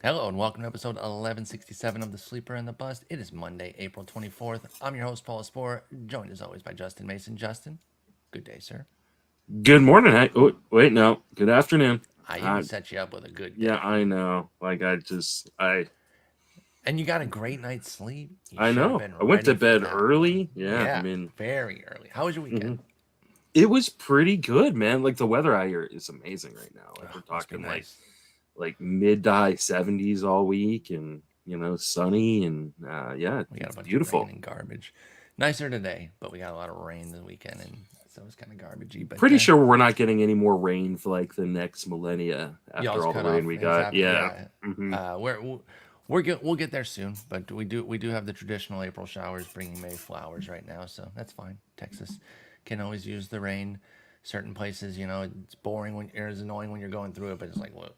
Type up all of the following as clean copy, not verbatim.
Hello and welcome to episode 1167 of The Sleeper and the Bust. It is Monday, April 24th. I'm your host, Paul Sporer, joined as always by Justin Mason. Justin, good day, sir. Good morning. Wait, no. Good afternoon. I even Uh, set you up with a good yeah, day. I know. Like And you got a great night's sleep. You I should have know. been I went to ready for bed that one. early. Yeah, I Yeah, mean, very early. How was your weekend? mhm. It was pretty good, man. Like the weather out here is amazing right now. Like Oh, we're must be talking nice. like mid to high 70s all week, and sunny, and yeah, We got a it's bunch of rain beautiful. and garbage. Nicer today, but we got a lot of rain this weekend, and so it's kind of garbagey. But Pretty sure we're not getting any more rain for like the next millennia after y'all's all the cut rain off we has got. happened. Yeah. Yeah, Hmm. we'll get there soon. But we do have the traditional April showers bringing May flowers right now, so that's fine. Texas can always use the rain. Certain places, it's boring when it's annoying when you're going through it, but it's like, well,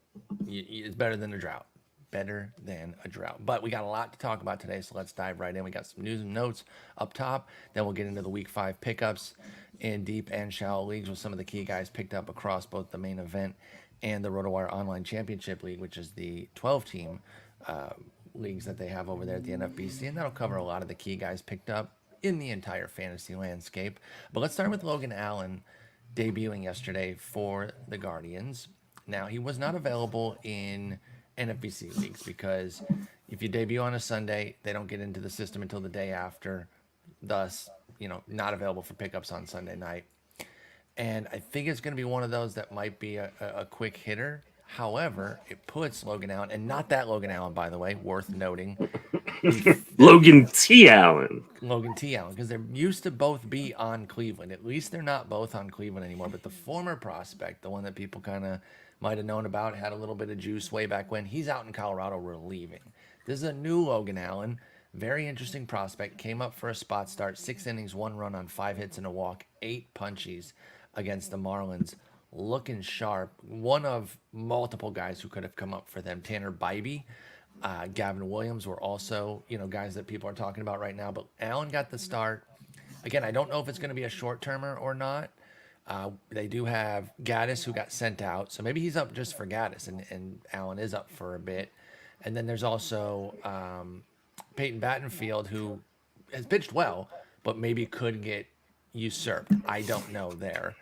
it's better than a drought. Better than a drought. But we got a lot to talk about today, so let's dive right in. We got some news and notes up top. Then we'll get into the week 5 pickups in deep and shallow leagues with some of the key guys picked up across both the main event and the RotoWire Online Championship League, which is the 12 team leagues that they have over there at the NFBC. And that'll cover a lot of the key guys picked up in the entire fantasy landscape. But let's start with Logan Allen debuting yesterday for the Guardians. Now, he was not available in NFBC leagues because if you debut on a Sunday, they don't get into the system until the day after. Thus, not available for pickups on Sunday night. And I think it's going to be one of those that might be a quick hitter. However, it puts Logan Allen, and not that Logan Allen, by the way, worth noting, the Logan T. Allen. Logan T. Allen, because they used to both be on Cleveland. At least they're not both on Cleveland anymore. But the former prospect, the one that people kind of might have known about, had a little bit of juice way back when, he's out in Colorado relieving. This is a new Logan Allen. Very interesting prospect. Came up for a spot start, 6 innings, 1 run on 5 hits and a walk, 8 punchies against the Marlins. Looking sharp. One of multiple guys who could have come up for them. Tanner Bybee, Gavin Williams were also, guys that people are talking about right now. But Allen got the start. Again, I don't know if it's going to be a short termer or not. They do have Gaddis who got sent out, so maybe he's up just for Gaddis, and Allen is up for a bit. And then there's also Peyton Battenfield who has pitched well, but maybe could get usurped. I don't know there.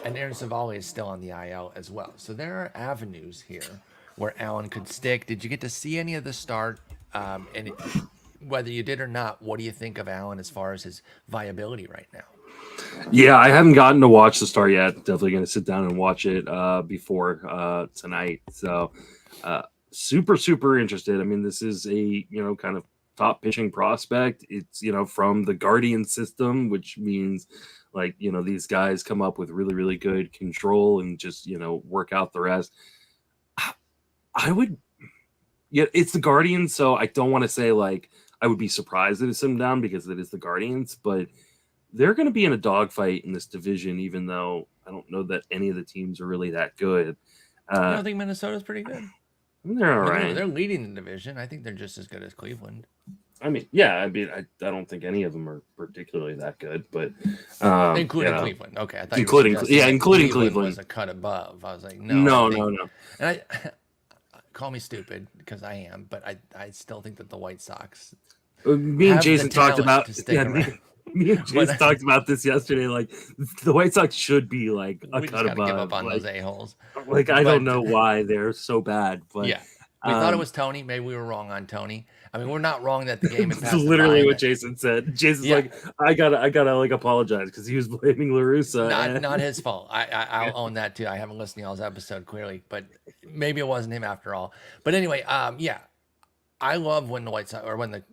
And Aaron Savali is still on the IL as well. So there are avenues here where Allen could stick. Did you get to see any of the start? Whether you did or not, what do you think of Allen as far as his viability right now? Yeah, I haven't gotten to watch the start yet. Definitely going to sit down and watch it before tonight. So, super interested. I mean, this is a kind of top pitching prospect. It's from the Guardian system, which means like these guys come up with really good control and just work out the rest. I would, yeah, it's the Guardians, so I don't want to say like I would be surprised that it's them down because it is the Guardians, but they're going to be in a dogfight in this division, even though I don't know that any of the teams are really that good. You Uh, don't think Minnesota's pretty good? I mean, they're I all mean, they're right. they're leading the division. I think they're just as good as Cleveland, I mean, yeah, I mean, I don't think any of them are particularly that good, but including Cleveland. Okay, I thought you were including suggesting yeah, that including Cleveland Cleveland. was a cut above. I was like, no, I No, think, no, no. and I call me stupid because I am, but I still think that the White Sox Me and have the Jason talked talent about to stick yeah. around. Me and But Jason talked about this yesterday. Like the White Sox should be like a we just cut got to give above. up on those a holes. Like I don't But know why they're so bad, but yeah, we thought it um, was Tony. Maybe we were wrong on Tony. I mean, we're not wrong that the game had It's passed them by, literally and what that Jason said. Jason's yeah, like, I gotta like apologize because he was blaming Larusa, not and his fault. I'll own that too. I haven't listened to y'all's episode clearly, but maybe it wasn't him after all. But anyway, yeah, I love when the White Sox or when the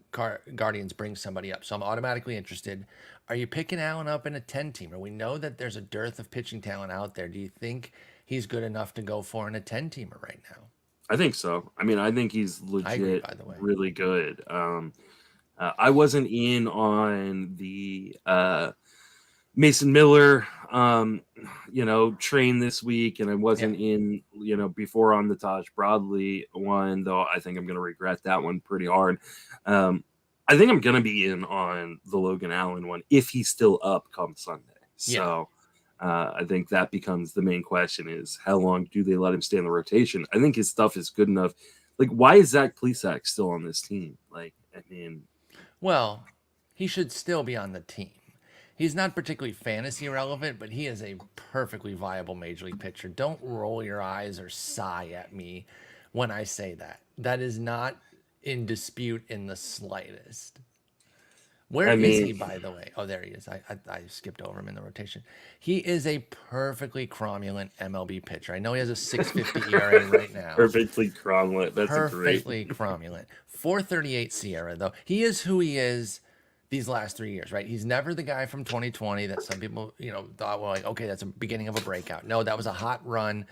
Guardians bring somebody up, so I'm automatically interested. Are you picking Allen up in a 10-teamer? We know that there's a dearth of pitching talent out there. Do you think he's good enough to go for in a 10-teamer right now? I think so. I mean, I think he's I agree, legit by the way. really good. I wasn't in on the Mason Miller, train this week, and I Yeah, wasn't in, before on the Taj Broadley one, though I think I'm going to regret that one pretty hard. Um, I think I'm going to be in on the Logan Allen one if he's still up come Sunday. yeah. So I think that becomes the main question is how long do they let him stay in the rotation? I think his stuff is good enough like, why is Zach Plesac still on this team? Like, I mean, Well, he should still be on the team. He's not particularly fantasy relevant, but he is a perfectly viable major league pitcher. Don't roll your eyes or sigh at me when I say that. That is not in dispute in the slightest. Where I is he, mean, by the way? Oh, there he is. I skipped over him in the rotation. He is a perfectly cromulent MLB pitcher. I know he has a 6.50 ERA right now. perfectly cromulent. That's a great. Perfectly cromulent. 4.38 Sierra, though. He is who he is these last 3 years, right? He's never the guy from 2020 that some people, thought, well, like, okay, that's a beginning of a breakout. No, that was a hot run.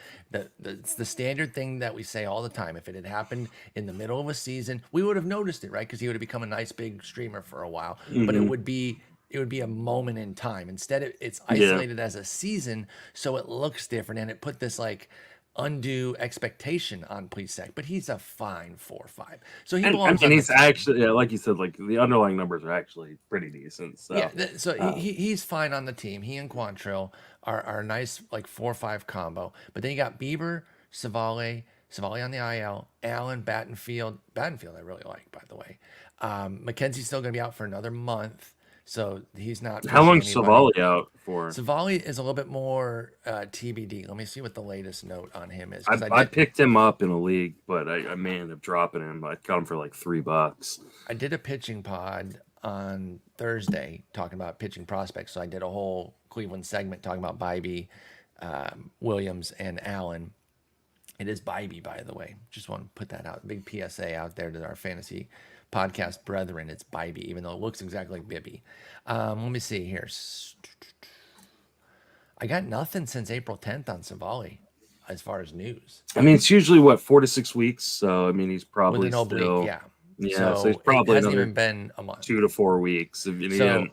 It's the standard thing that we say all the time. If it had happened in the middle of a season, we would have noticed it, right? Because he would have become a nice big streamer for a while. But it would be a moment in time. Instead, it's isolated as a season, so it looks different, and it put this like undue expectation on Plesac, but he's a fine 4.5. So he belongs. And he's actually, like you said, like the underlying numbers are actually pretty decent. So he's fine on the team. He and Quantrill are a nice like 4.5 combo. But then you got Bieber, Savale on the IL, Allen, Battenfield I really like, by the way. McKenzie's still going to be out for another month. So he's not. How long's Savale out for? Savale is a little bit more TBD. Let me see what the latest note on him is. I picked him up in a league, but I may end up dropping him. I got him for like $3. I did a pitching pod on Thursday talking about pitching prospects. So I did a whole Cleveland segment talking about Bybee, Williams, and Allen. It is Bybee, by the way. Just want to put that out. Big PSA out there to our fantasy podcast brethren. It's Bybee, even though it looks exactly like Bibby. Let me see here. I got nothing since April 10th on Savale as far as news. I mean, it's usually 4 to 6 weeks. So, I mean, he's probably with an oblique, still, yeah. So he's probably it hasn't even been a month. 2 to 4 weeks. So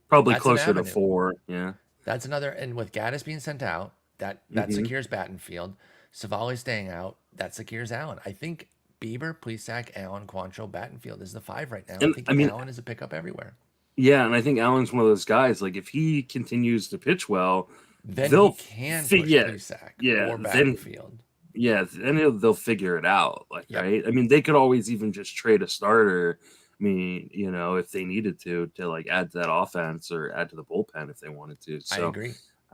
probably closer to 4. Yeah. That's another, and with Gaddis being sent out, that secures Battenfield. Savale staying out, that secures Allen. I think Bieber, Plesac, Allen, Quantrill, Battenfield is the 5 right now. I think Allen is a pickup everywhere. Yeah, and I think Allen's one of those guys. Like, if he continues to pitch well, then he can push Plesac or Battenfield. Then they'll figure it out. Like, right? I mean, they could always even just trade a starter. I mean, if they needed to like add to that offense or add to the bullpen if they wanted to. So,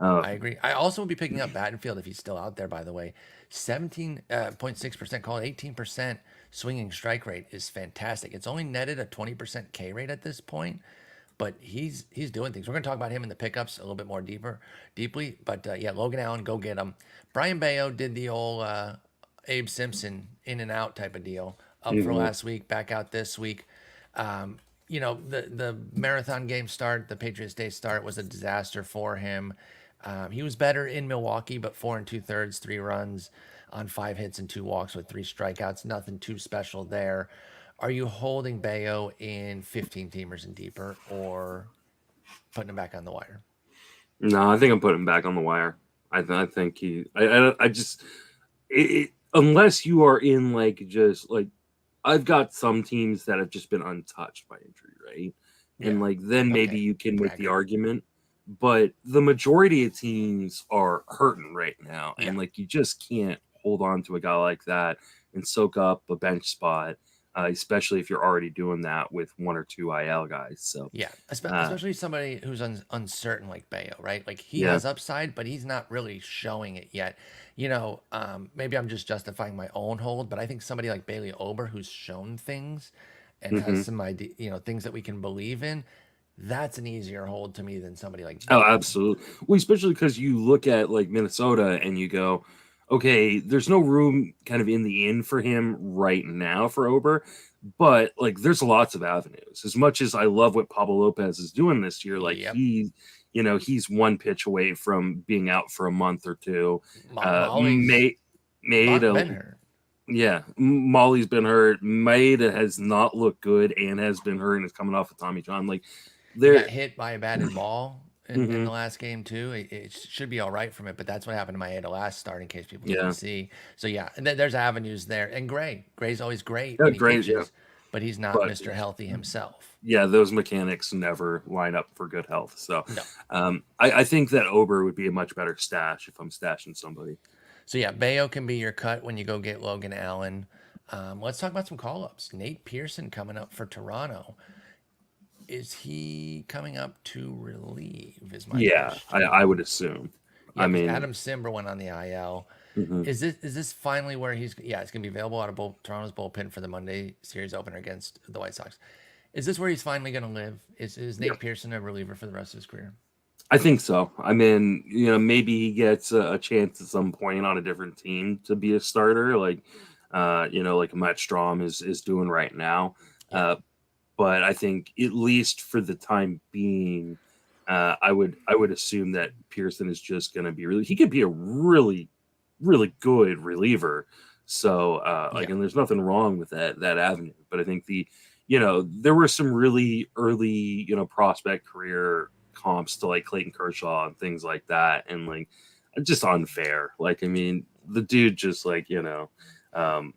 I agree. I also will be picking up Battenfield if he's still out there, by the way. 17.6%, call it 18% swinging strike rate is fantastic. It's only netted a 20% K rate at this point, but he's doing things. We're going to talk about him in the pickups a little bit more deeply. But Logan Allen, go get him. Brayan Bello did the old Abe Simpson in and out type of deal. Up for last week, back out this week. The marathon game start, the Patriots Day start was a disaster for him. He was better in Milwaukee, but 4 2/3, 3 runs on 5 hits and 2 walks with 3 strikeouts. Nothing too special there. Are you holding Bello in 15 teamers and deeper, or putting him back on the wire? No, I think I'm putting him back on the wire. I think unless you are in I've got some teams that have just been untouched by injury, right? Yeah. And then maybe you can make the argument. But the majority of teams are hurting right now. And you just can't hold on to a guy like that and soak up a bench spot, especially if you're already doing that with 1 or 2 IL guys. So especially somebody who's uncertain like Bello, right? Like he has upside, but he's not really showing it yet. Maybe I'm just justifying my own hold, but I think somebody like Bailey Ober, who's shown things and has some idea, things that we can believe in, that's an easier hold to me than somebody like Bello. Oh, absolutely. Well, especially because you look at Minnesota and you go, okay, there's no room kind of in the inn for him right now for Ober, but there's lots of avenues. As much as I love what Pablo Lopez is doing this year, he's 1 pitch away from being out for a month or 2. Molly's been hurt. Maeda has not looked good and has been hurt and is coming off of Tommy John. He got hit by a batted ball in the last game too. It should be all right from it, but that's what happened to Maeda last start. In case people didn't see, so and there's avenues there. And Gray's always great. Yeah, pitches, but he's not Mr. Healthy himself. Yeah, those mechanics never line up for good health. So, I think that Ober would be a much better stash if I'm stashing somebody. So Bello can be your cut when you go get Logan Allen. Let's talk about some call-ups. Nate Pearson coming up for Toronto. Is he coming up to relieve? Is my Yeah, question. I would assume. Yeah, I because mean, Adam Simber went on the IL. mhm. Is this finally where he's? Yeah, it's gonna be available out of Toronto's bullpen for the Monday series opener against the White Sox. Is this where he's finally gonna live? Is Yeah, Nate Pearson a reliever for the rest of his career? I think so. I mean, maybe he gets a chance at some point on a different team to be a starter, like like Matt Strahm is doing right now. Yeah, But I think at least for the time being, I would assume that Pearson is just going to be he could be a really good reliever. So yeah, and there's nothing wrong with that avenue. But I think there were some really early prospect career comps to like Clayton Kershaw and things like that, and like just unfair. Like I mean, the dude just um,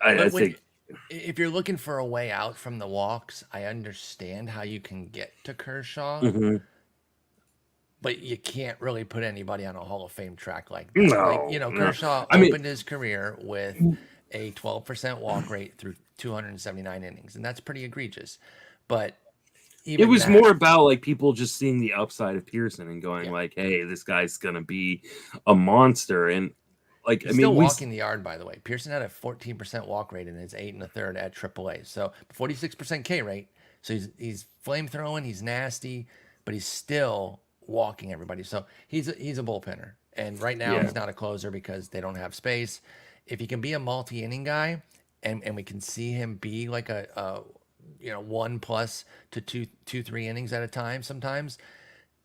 I but think. if you're looking for a way out from the walks, I understand how you can get to Kershaw, Mhm. but you can't really put anybody on a Hall of Fame track like that. Like, No, no. Kershaw I mean, opened his career with a 12% walk rate through 279 innings, and that's pretty egregious. But it even was that, more about like people just seeing the upside of Pearson and going yeah, like, "Hey, this guy's gonna be a monster." And like, I he's still mean, walking the yard, by the way. Pearson had a 14% walk rate in his 8 1/3 at AAA, so 46% K rate. So he's flame throwing, he's nasty, but he's still walking everybody. So he's a bullpenner, and right now yeah, he's not a closer because they don't have space. If he can be a multi inning guy, and we can see him be like a 1+ to 3 innings at a time sometimes,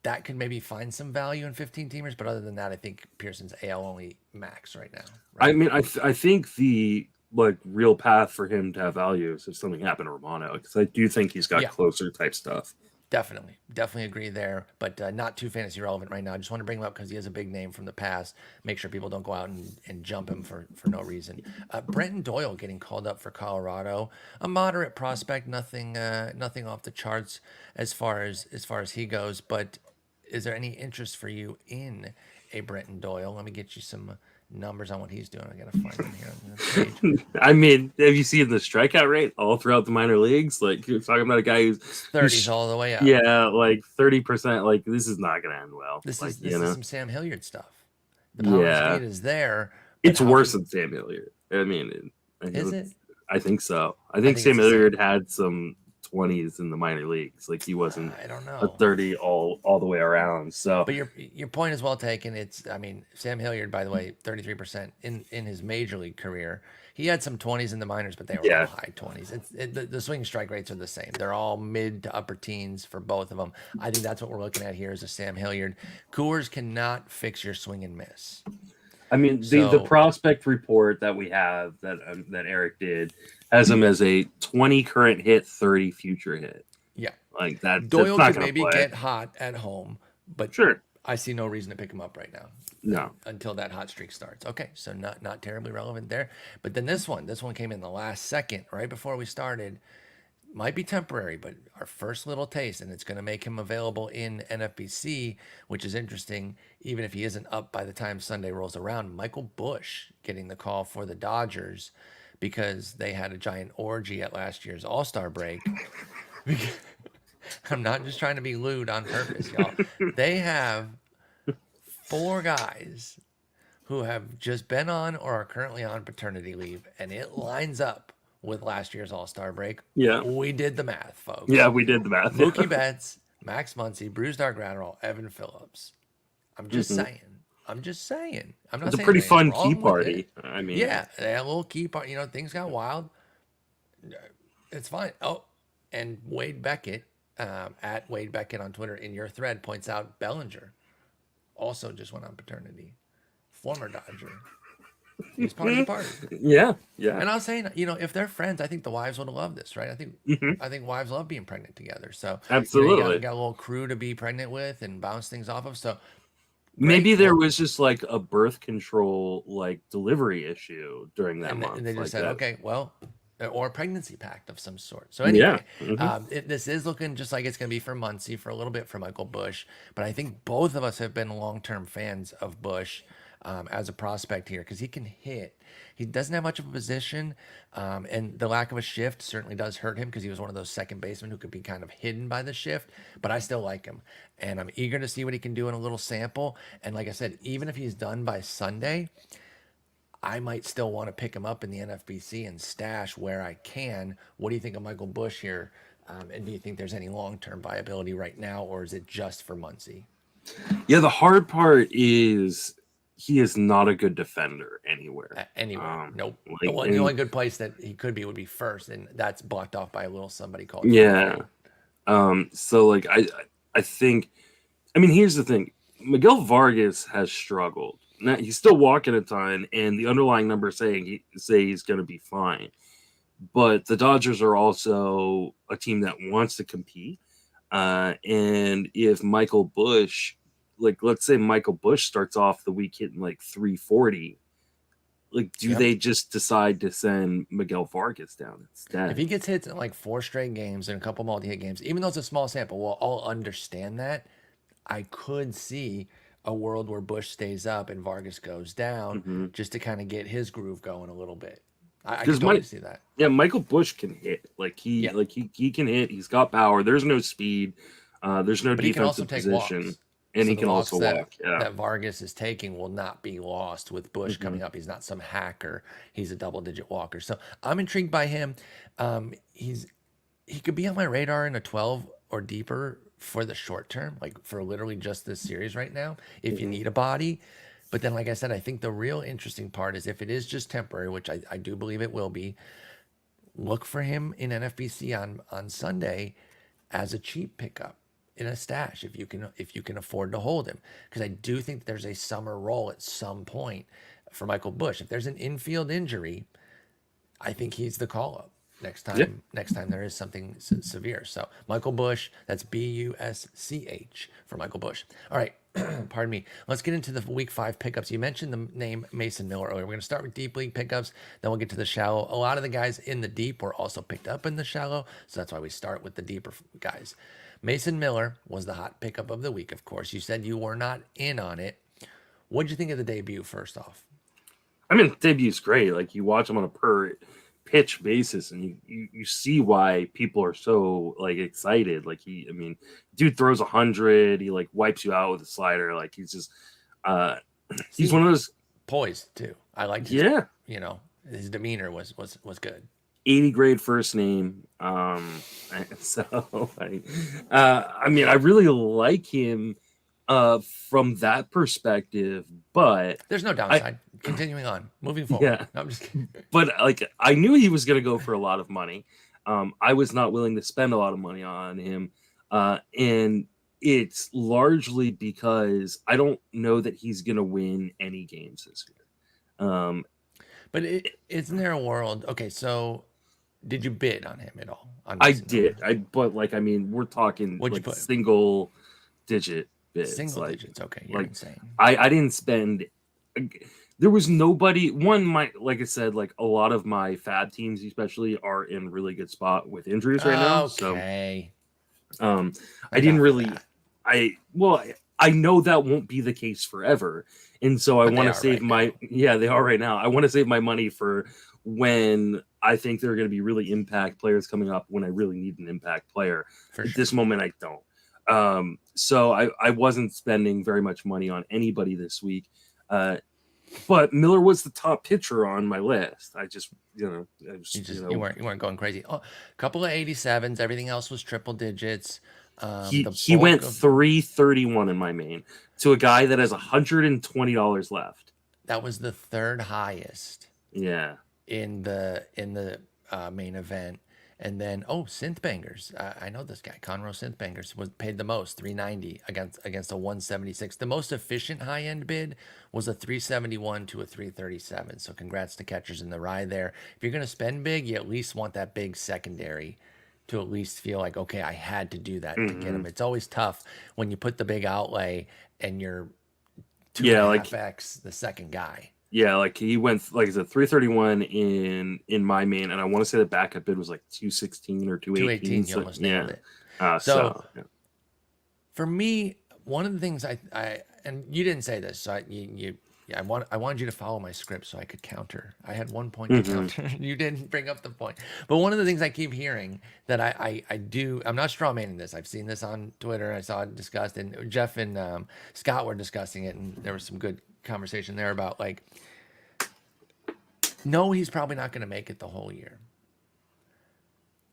that could maybe find some value in 15 teamers. But other than that, I think Pearson's AL only max right now, I right? mean, I think the like real path for him to have value is if something happened to Romano, because I do think he's got Yeah, closer type stuff. definitely agree there, but not too fantasy relevant right now. I just want to bring him up because he has a big name from the past. Make sure people don't go out and jump him for no reason. Brenton Doyle getting called up for Colorado, a moderate prospect, nothing off the charts as far as he goes. But is there any interest for you in a Brenton Doyle? Let me get you some numbers on what he's doing. I gotta find them here on the page. I mean, have you seen the strikeout rate all throughout the minor leagues? Like you're talking about a guy It's who's 30s all the way up. yeah, like 30%. Like this is not gonna end well. This Like is this is some Sam Hilliard stuff. The power and yeah. speed is there, but It's how worse can than Sam Hilliard. I mean, is it? I think so. I I think think it's Sam the same. Hilliard had some 20s in the minor leagues. Like he wasn't I don't a know. 30 all the way around. So But your point is well taken. I mean, Sam Hilliard, by the way, 33% in his major league career. He had some 20s in the minors, but they were all yeah, high 20s. The swing strike rates are the same. They're all mid to upper teens for both of them. I think that's what we're looking at here is a Sam Hilliard. Coors cannot fix your swing and miss. I mean the So prospect report that we have that Eric did has him as a 20 current hit, 30 future hit. yeah, Like that's Doyle not could gonna maybe play. get hot at home, but Sure, I see no reason to pick him up right now no. until that hot streak starts. Okay, so not terribly relevant there. But then this one came in the last second, right before we started. Might be temporary, but our first little taste, and it's going to make him available in NFBC, which is interesting. Even if he isn't up by the time Sunday rolls around, Michael Busch getting the call for the Dodgers because they had a giant orgy at last year's All-Star break. I'm not just trying to be lewd on purpose, y'all. They have 4 guys who have just been on or are currently on paternity leave, and it lines up with last year's All-Star break. Yeah, We did the math, yeah, folks. we did the math. Mookie Betts, Max Muncy, Brusdar Graterol, Evan Phillips. I'm just Mhm. saying. I'm just saying. I'm not It's a saying pretty anything's fun key wrong with it. party. I mean, Yeah, they had a little key part. Things got wild. It's fine. Oh, and Wade Beckett, at Wade Beckett on Twitter in your thread, points out Bellinger also just went on paternity. Former Dodger. He's part of the party. yeah, yeah. And I was saying, if they're friends, I think the wives would have loved this, right? I think Mhm. I think wives love being pregnant together. So, you got, Absolutely. got a little crew to be pregnant with and bounce things off of. So Maybe great. there Hope was just like a birth control like delivery issue during that and they month, just like said, that. okay, well, or a pregnancy pact of some sort. So Yeah. anyway, Hmm. this is looking just like it's going to be for Muncie for a little bit for Michael Busch, but I think both of us have been long-term fans of Busch. as a prospect here because he can hit. He doesn't have much of a position, and the lack of a shift certainly does hurt him because he was one of those second basemen who could be kind of hidden by the shift. But I still like him, and I'm eager to see what he can do in a little sample. And like I said, even if he's done by Sunday, I might still want to pick him up in the NFBC and stash where I can. What do you think of Michael Busch here? And do you think there's any long-term viability right now, or is it just for Muncie? Yeah, the hard part is he is not a good defender anywhere. Anywhere. Nope. Like, The only good place that he could be would be first, and that's blocked off by a little somebody called. Yeah. So like I think, I mean, here's the thing: Miguel Vargas has struggled. Now he's still walking a ton, and the underlying numbers say he's going to be fine. But the Dodgers are also a team that wants to compete. And if Michael Busch, like let's say Michael Busch starts off the week hitting like 340, like do they just decide to send Miguel Vargas down instead? If he gets hits in like 4 straight games and a couple multi-hit games, even though it's a small sample, we'll all understand that. I could see a world where Busch stays up and Vargas goes down just to kind of get his groove going a little bit. I can totally see that. Yeah, Michael Busch can hit. He can hit. He's got power. There's no speed. There's no defensive position. Walks. And so he can also walk. Yeah. That Vargas is taking will not be lost with Busch coming up. He's not some hacker. He's a double-digit walker. So I'm intrigued by him. He could be on my radar in a 12 or deeper for the short term, like for literally just this series right now, if you need a body. But then, like I said, I think the real interesting part is if it is just temporary, which I do believe it will be, look for him in NFBC on Sunday as a cheap pickup in a stash if you can afford to hold him. Because I do think there's a summer role at some point for Michael Busch. If there's an infield injury, I think he's the call-up next time there is something severe. So Michael Busch, that's Busch for Michael Busch. All right. Pardon me. Let's get into the week 5 pickups. You mentioned the name Mason Miller earlier. We're going to start with deep league pickups. Then we'll get to the shallow. A lot of the guys in the deep were also picked up in the shallow. So that's why we start with the deeper guys. Mason Miller was the hot pickup of the week, of course. You said you were not in on it. What did you think of the debut first off? I mean, debute's great. Like you watch him on a per pitch basis and you see why people are so like excited. Like dude throws 100, he like wipes you out with a slider. Like he's just he's one of those poised too. I liked his, his demeanor was good. 80 grade first name. So I mean I really like him from that perspective, but there's no downside. Continuing on, moving forward. Yeah, no, I'm just kidding. But like I knew he was going to go for a lot of money. I was not willing to spend a lot of money on him, and it's largely because I don't know that he's going to win any games this year. But isn't there a world? Okay, so did you bid on him at all? I did. But like I mean, we're talking like single digit bids. Single digits. Okay, you're insane. I didn't spend. There was nobody. Like I said, like a lot of my FAAB teams, especially, are in really good spot with injuries right now. Okay. So, I didn't really. I know that won't be the case forever, and so I want to save they are right now. I want to save my money for when I think there are going to be really impact players coming up when I really need an impact player. At this moment, I don't. So I wasn't spending very much money on anybody this week. But Miller was the top pitcher on my list. I just, you weren't going crazy. Oh, a couple of 87s. Everything else was triple digits. He went 331 in my main to a guy that has $120 left. That was the third highest. Yeah. In the main event. And then, Synth Bangers. I know this guy, Conroe Synth Bangers, was paid the most, $390 against a 176. The most efficient high-end bid was a 371 to a 337. So congrats to catchers in the ride there. If you're going to spend big, you at least want that big secondary to at least feel like, okay, I had to do that to get him. It's always tough when you put the big outlay and you're 2.5x the second guy. Yeah, like he went, like I said, 331 in my main, and I want to say the backup bid was like 216 or 218. You almost nailed it. For me, one of the things I and you didn't say this, so you Yeah, I wanted you to follow my script so I could counter. I had 1 point to Mm-hmm. counter. You didn't bring up the point. But one of the things I keep hearing that I do, I'm not straw manning this. I've seen this on Twitter. I saw it discussed, and Jeff and Scott were discussing it, and there was some good conversation there about like, no, he's probably not going to make it the whole year.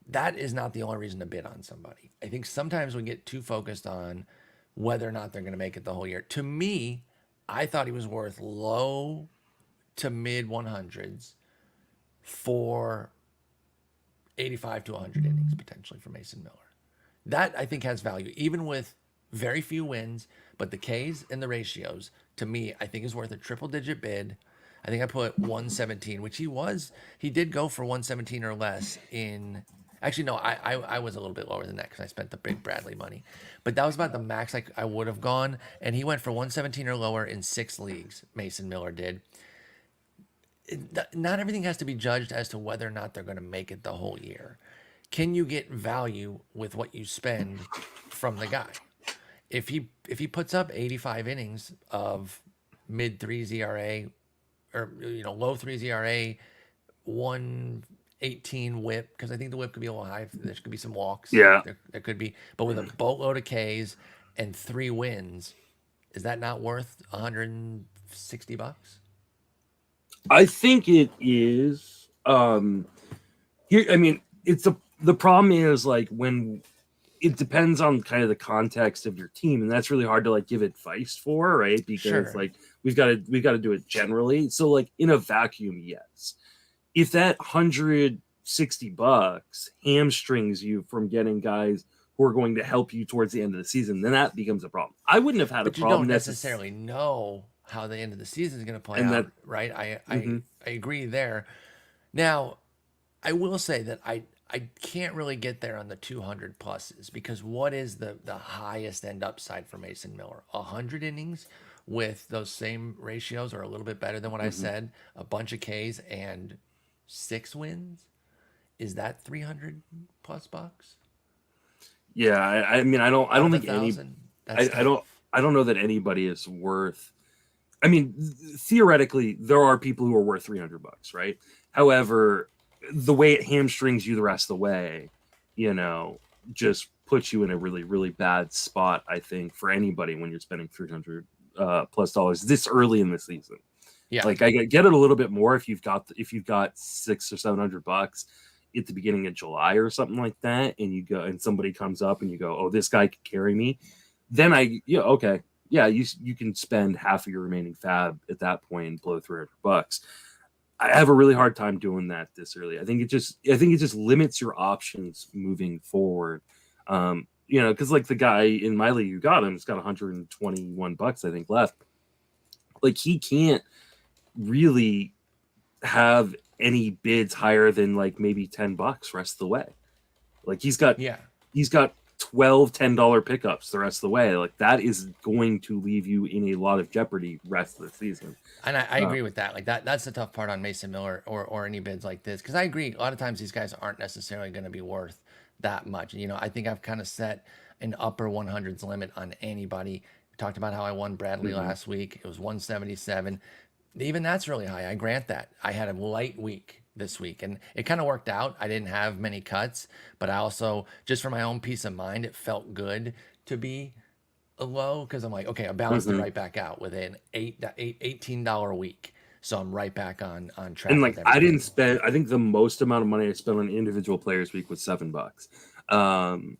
That is not the only reason to bid on somebody. I think sometimes we get too focused on whether or not they're going to make it the whole year. To me, I thought he was worth low to mid 100s for 85 to 100 innings potentially for Mason Miller. That I think has value, even with very few wins. But the Ks and the ratios, to me, I think is worth a triple digit bid. I think I put 117, which he did go for 117 or less in. Actually, no, I was a little bit lower than that because I spent the big Bradley money. But that was about the max I would have gone. And he went for 117 or lower in 6 leagues, Mason Miller did. Not everything has to be judged as to whether or not they're going to make it the whole year. Can you get value with what you spend from the guy? If he puts up 85 innings of mid 3s ERA or low 3s ERA, 118 whip, because I think the whip could be a little high. There could be some walks. Yeah. There could be, but with a boatload of Ks and 3 wins, is that not worth $160? I think it is. Here, I mean, the problem is like when it depends on kind of the context of your team, and that's really hard to like give advice for, right? Because like we've got to do it generally. So like in a vacuum, yes. If that $160 hamstrings you from getting guys who are going to help you towards the end of the season, then that becomes a problem. I wouldn't have had a problem. You don't necessarily know how the end of the season is going to play out, right? I agree there. Now, I will say that I can't really get there on the 200 pluses because what is the highest end upside for Mason Miller? 100 innings with those same ratios or a little bit better than what I said, a bunch of Ks and 6 wins? Is that 300 plus bucks? Yeah, I mean, I don't think any. I don't know that anybody is worth. I mean, theoretically, there are people who are worth $300, right? However, the way it hamstrings you the rest of the way, just puts you in a really, really bad spot, I think, for anybody when you're spending $300 plus dollars this early in the season. Yeah, like I get it a little bit more if you've got $600 or $700 at the beginning of July or something like that, and you go and somebody comes up and you go, oh, this guy could carry me. Then okay. Yeah, you can spend half of your remaining FAAB at that point and blow $300. I have a really hard time doing that this early. I think it just limits your options moving forward. Because like the guy in my league who got him, has got $121, I think, left. Like he can't really have any bids higher than like maybe $10 rest of the way. Like he's got 12 $10 pickups the rest of the way. Like that is going to leave you in a lot of jeopardy rest of the season. And I agree with that. Like that's the tough part on Mason Miller or any bids like this. Because I agree, a lot of times these guys aren't necessarily going to be worth that much. I think I've kind of set an upper 100s limit on anybody. We talked about how I won Bradley last week. It was 177. Even that's really high. I grant that. I had a light week this week and it kind of worked out. I didn't have many cuts, but I also, just for my own peace of mind, it felt good to be a low because I'm like, okay, I balanced it right back out with an $18 week. So I'm right back on track. And like I didn't spend, I think the most amount of money I spent on individual players week was $7. And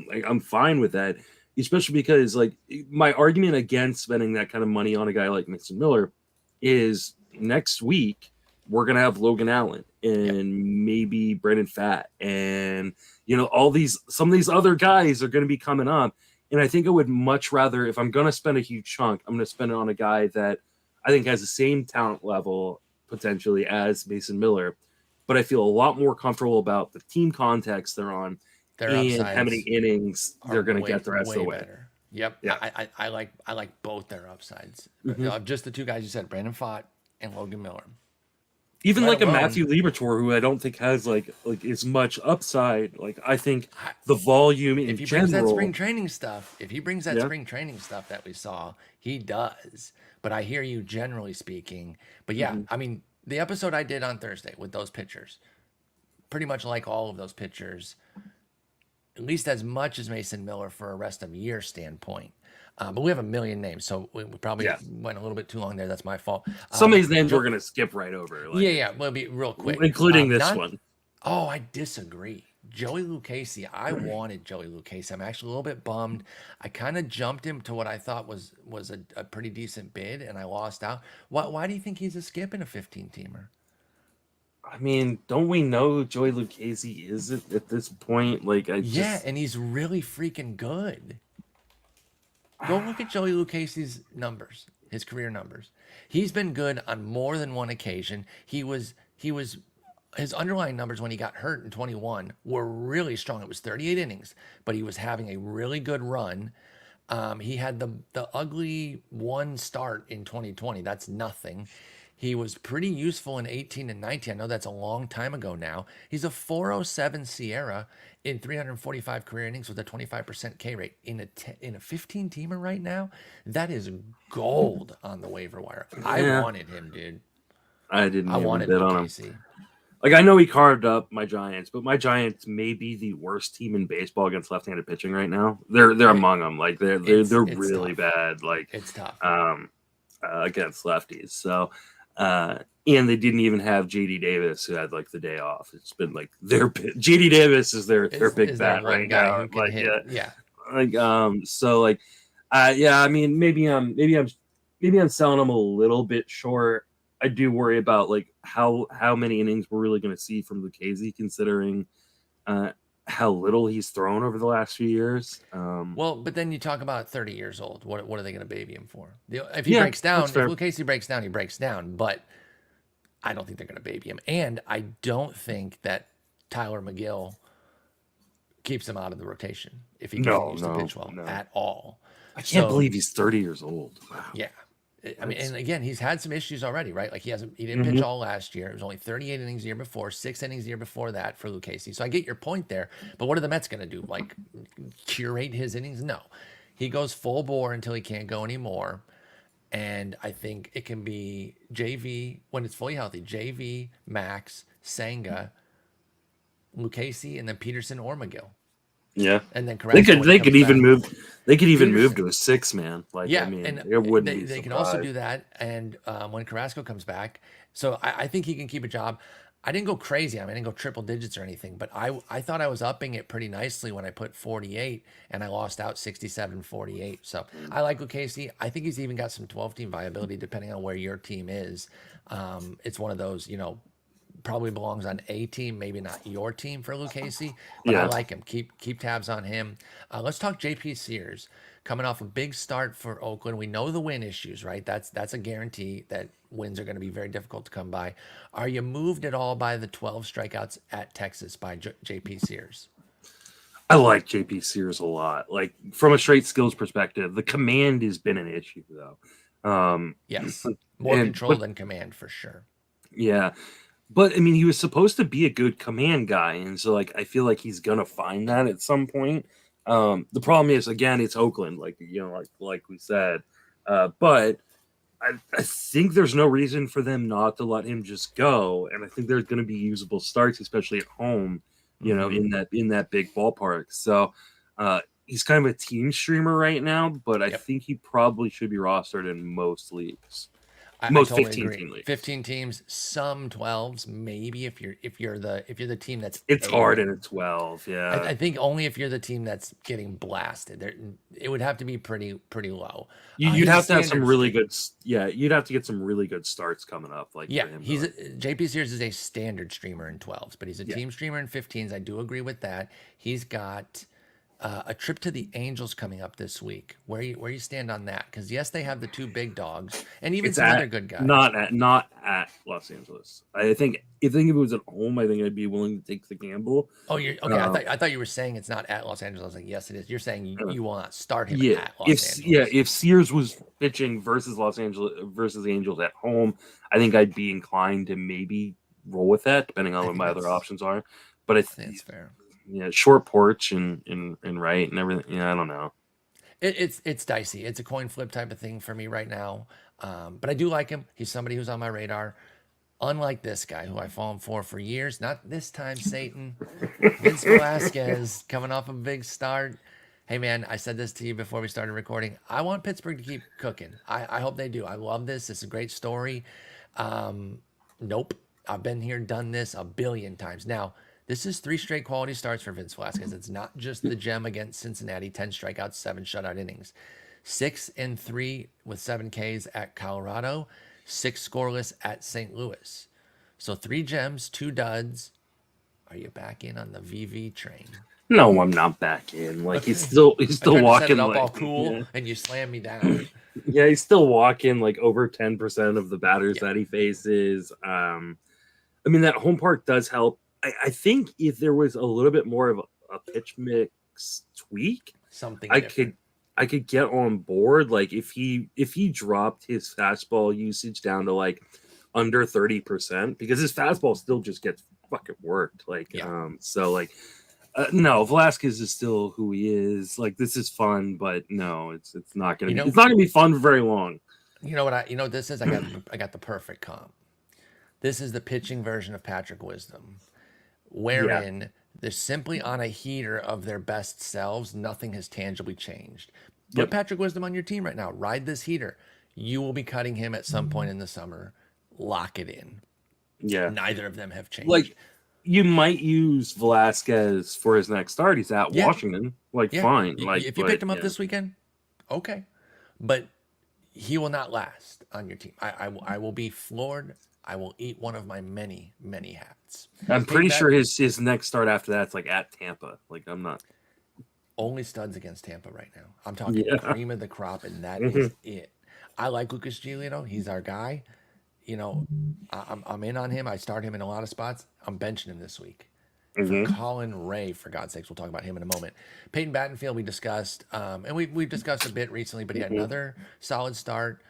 like I'm fine with that, especially because like my argument against spending that kind of money on a guy like Mason Miller is next week we're gonna have Logan Allen and maybe Brandon Pfaadt and some of these other guys are gonna be coming up. And I think I would much rather, if I'm gonna spend a huge chunk, I'm gonna spend it on a guy that I think has the same talent level potentially as Mason Miller, but I feel a lot more comfortable about the team context they're on and how many innings they're going to get the rest of the way. Better. Yep. Yeah. I like both their upsides. Just the two guys you said, Brandon Pfaadt and Logan Miller. Even like a Matthew Liberatore, who I don't think has like as much upside. Like I think the volume in general. Brings that spring training stuff, if he brings that spring training stuff that we saw, he does. but I hear you generally speaking. But yeah, Mhm. I mean, the episode I did on Thursday with those pitchers, pretty much like all of those pitchers, at least as much as Mason Miller for a rest of year standpoint. But we have a million names, so we probably Yeah. went a little bit too long there. That's my fault. Some of these names we're gonna skip right over, Yeah, like, yeah, we'll be real quick. including this Not one. Oh, I disagree. Joey Lucchesi, I wanted Joey Lucchesi. I'm actually a little bit bummed. I kind of jumped him to what I thought was a pretty decent bid, and I lost out. Why do you think he's a skip in a 15-teamer? I mean, don't we know who Joey Lucchesi is at this point? Like, Yeah, and he's really freaking good. Go look at Joey Lucchesi's numbers, his career numbers. He's been good on more than one occasion. He was his underlying numbers when he got hurt in 21 were really strong. It was 38 innings, but he was having a really good run. He had the ugly one start in 2020. That's nothing. He was pretty useful in 18 and 19. I know that's a long time ago now. He's a 407 Sierra in 345 career innings with a 25% K rate in a 15 teamer right now. That is gold on the waiver wire. I Yeah. wanted him, dude. I didn't I even wanted bid on him. Lucchesi. Like, I know he carved up my Giants, but my Giants may be the worst team in baseball against left-handed pitching right now. They're among them. Like, they're It's really tough. bad. Like, It's tough. against lefties. So, and they didn't even have JD Davis, who had like the day off. It's been like JD Davis is their big Is there bat one right guy now. who can Like, hit? yeah, Yeah. like, so like, yeah. I mean, maybe I'm selling them a little bit short. I do worry about like how many innings we're really going to see from Lucchesi, considering how little he's thrown over the last few years. Well, but then you talk about 30 years old. What are they going to baby him for? If he Yeah, breaks down, that's if fair. Lucchesi breaks down, he breaks down. But I don't think they're going to baby him, and I don't think that Tyler McGill keeps him out of the rotation if he continues to pitch well at all. I can't believe he's 30 years old. Wow. Yeah. I mean, and again, he's had some issues already, right? Like he didn't pitch all last year. It was only 38 innings the year before, 6 innings the year before that for Lucchesi. So I get your point there. But what are the Mets going to do? Like curate his innings? No. He goes full bore until he can't go anymore. And I think it can be JV when it's fully healthy. JV, Max, Senga, Lucchesi, and then Peterson or McGill. Yeah, and then they could even back. move. They could even Peterson. move to a 6-man. Like, Yeah, I mean, and it wouldn't be they can also do that. And when Carrasco comes back, so I think he can keep a job. I didn't go crazy. I mean, I didn't go triple digits or anything, but I thought I was upping it pretty nicely when I put 48 and I lost out 67-48. So I like Lucchesi. I think he's even got some 12-team viability depending on where your team is. It's one of those, probably belongs on a team, maybe not your team for Lucchesi, but I like him. Keep tabs on him. Let's talk JP Sears. Coming off a big start for Oakland. We know the win issues, right? That's a guarantee that wins are going to be very difficult to come by. Are you moved at all by the 12 strikeouts at Texas by JP Sears? I like JP Sears a lot. Like, from a straight skills perspective, the command has been an issue, though. Yes. More control than command, for sure. Yeah. But I mean, he was supposed to be a good command guy, and so like I feel like he's gonna find that at some point. The problem is, again, it's Oakland, like like we said. But I think there's no reason for them not to let him just go, and I think there's going to be usable starts, especially at home, in that big ballpark. So he's kind of a team streamer right now, but I think he probably should be rostered in most leagues. Most totally 15 agree. team leagues. 15 teams, some 12s, maybe if you're the team that's it's hard in a 12. Yeah, I think only if you're the team that's getting blasted. It would have to be pretty low. You'd have to have some really good. Yeah, you'd have to get some really good starts coming up. Like, yeah, JP Sears is a standard streamer in 12s, but he's a team streamer in 15s. I do agree with that. He's got a trip to the Angels coming up this week. Where you stand on that? Because yes, they have the two big dogs and even some other good guys. Not at Los Angeles. I think if it was at home, I think I'd be willing to take the gamble. Oh, you're okay. I thought you were saying it's not at Los Angeles. I was like, yes, it is. You're saying you will not start him at Los Angeles. If Sears was pitching versus Los Angeles versus the Angels at home, I think I'd be inclined to maybe roll with that, depending on what my other options are. But I think that's fair. Yeah, short porch and right and everything. Yeah, I don't know. It's dicey. It's a coin flip type of thing for me right now. But I do like him. He's somebody who's on my radar. Unlike this guy who I've fallen for years. Not this time, Satan. Vince Velasquez coming off a big start. Hey man, I said this to you before we started recording. I want Pittsburgh to keep cooking. I hope they do. I love this. It's a great story. Nope. I've been here, done this a billion times. Now, this is 3 straight quality starts for Vince Velasquez. It's not just the gem against Cincinnati, 10 strikeouts, 7 shutout innings. 6-3 with 7 Ks at Colorado, 6 scoreless at St. Louis. So 3 gems, 2 duds. Are you back in on the VV train? No, I'm not back in. Like he's still walking set it up like all cool, yeah. and you slam me down. Yeah, he's still walking like over 10% of the batters that he faces. I mean, that home park does help. I think if there was a little bit more of a pitch mix tweak, something I different. could get on board. Like if he dropped his fastball usage down to like under 30%, because his fastball still just gets fucking worked. Like so like no, Velasquez is still who he is. Like this is fun, but no, it's not gonna it's not gonna be fun for very long. You know what this is? I got the perfect comp. This is the pitching version of Patrick Wisdom, wherein they're simply on a heater of their best selves. Nothing has tangibly changed. Put Patrick Wisdom on your team right now. Ride this heater. You will be cutting him at some point in the summer. Lock it in. Yeah. Neither of them have changed. Like you might use Velasquez for his next start. He's at Washington. Like fine. Like if you picked him up this weekend, okay. But he will not last on your team. I will be floored. I will eat one of my many, many hats. I'm pretty sure his next start after that's like at Tampa. Like I'm not only studs against Tampa right now. I'm talking cream of the crop, and that is it. I like Lucas Giolito. He's our guy. You know, I'm in on him. I start him in a lot of spots. I'm benching him this week. For Colin Rea, for God's sakes, we'll talk about him in a moment. Peyton Battenfield, we discussed, and we've discussed a bit recently, but he had another solid start.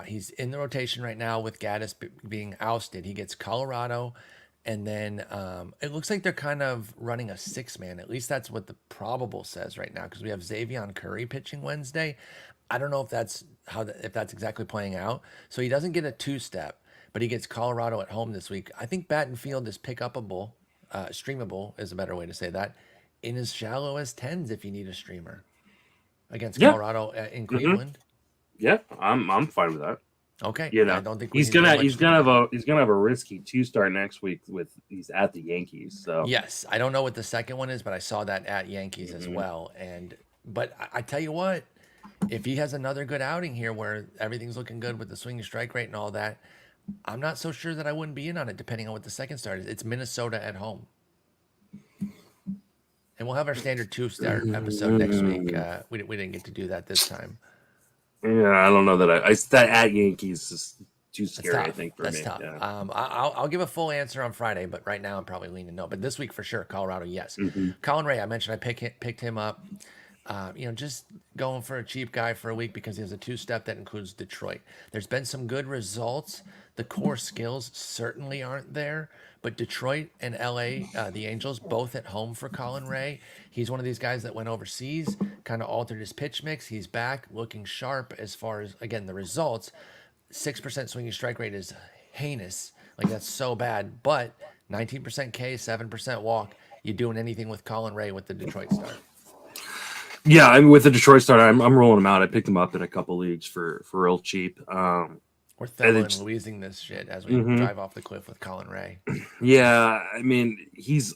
He's in the rotation right now with Gaddis being ousted. He gets Colorado, and then it looks like they're kind of running a 6-man. At least that's what the probable says right now, because we have Xavion Curry pitching Wednesday. I don't know if that's if that's exactly playing out. So he doesn't get a 2-step, but he gets Colorado at home this week. I think Battenfield is pick-upable, streamable is a better way to say that, in as shallow as 10s if you need a streamer against Colorado in Cleveland. Yeah, I'm fine with that. Okay, you know, I don't think he's gonna have a risky 2-start next week he's at the Yankees. So yes, I don't know what the second one is, but I saw that at Yankees as well. But I tell you what, if he has another good outing here where everything's looking good with the swinging strike rate and all that, I'm not so sure that I wouldn't be in on it depending on what the second start is. It's Minnesota at home. And we'll have our standard 2-start episode next week. We didn't get to do that this time. Yeah, I don't know that that at Yankees is too scary. I think for me. That's tough. Yeah. I'll give a full answer on Friday, but right now I'm probably leaning no. But this week for sure, Colorado, yes. Colin Rea, I mentioned I picked him up. Just going for a cheap guy for a week because he has a 2-step that includes Detroit. There's been some good results. The core skills certainly aren't there, but Detroit and LA, the Angels, both at home for Colin Rea. He's one of these guys that went overseas, kind of altered his pitch mix. He's back looking sharp as far as, again, the results. 6% swinging strike rate is heinous. Like, that's so bad. But 19% K, 7% walk. You doing anything with Colin Rea with the Detroit start? Yeah, I mean, with the Detroit start, I'm rolling him out. I picked him up in a couple leagues for real cheap. We're Thelma and Louising this shit as we drive off the cliff with Colin Rea. Yeah, I mean, he's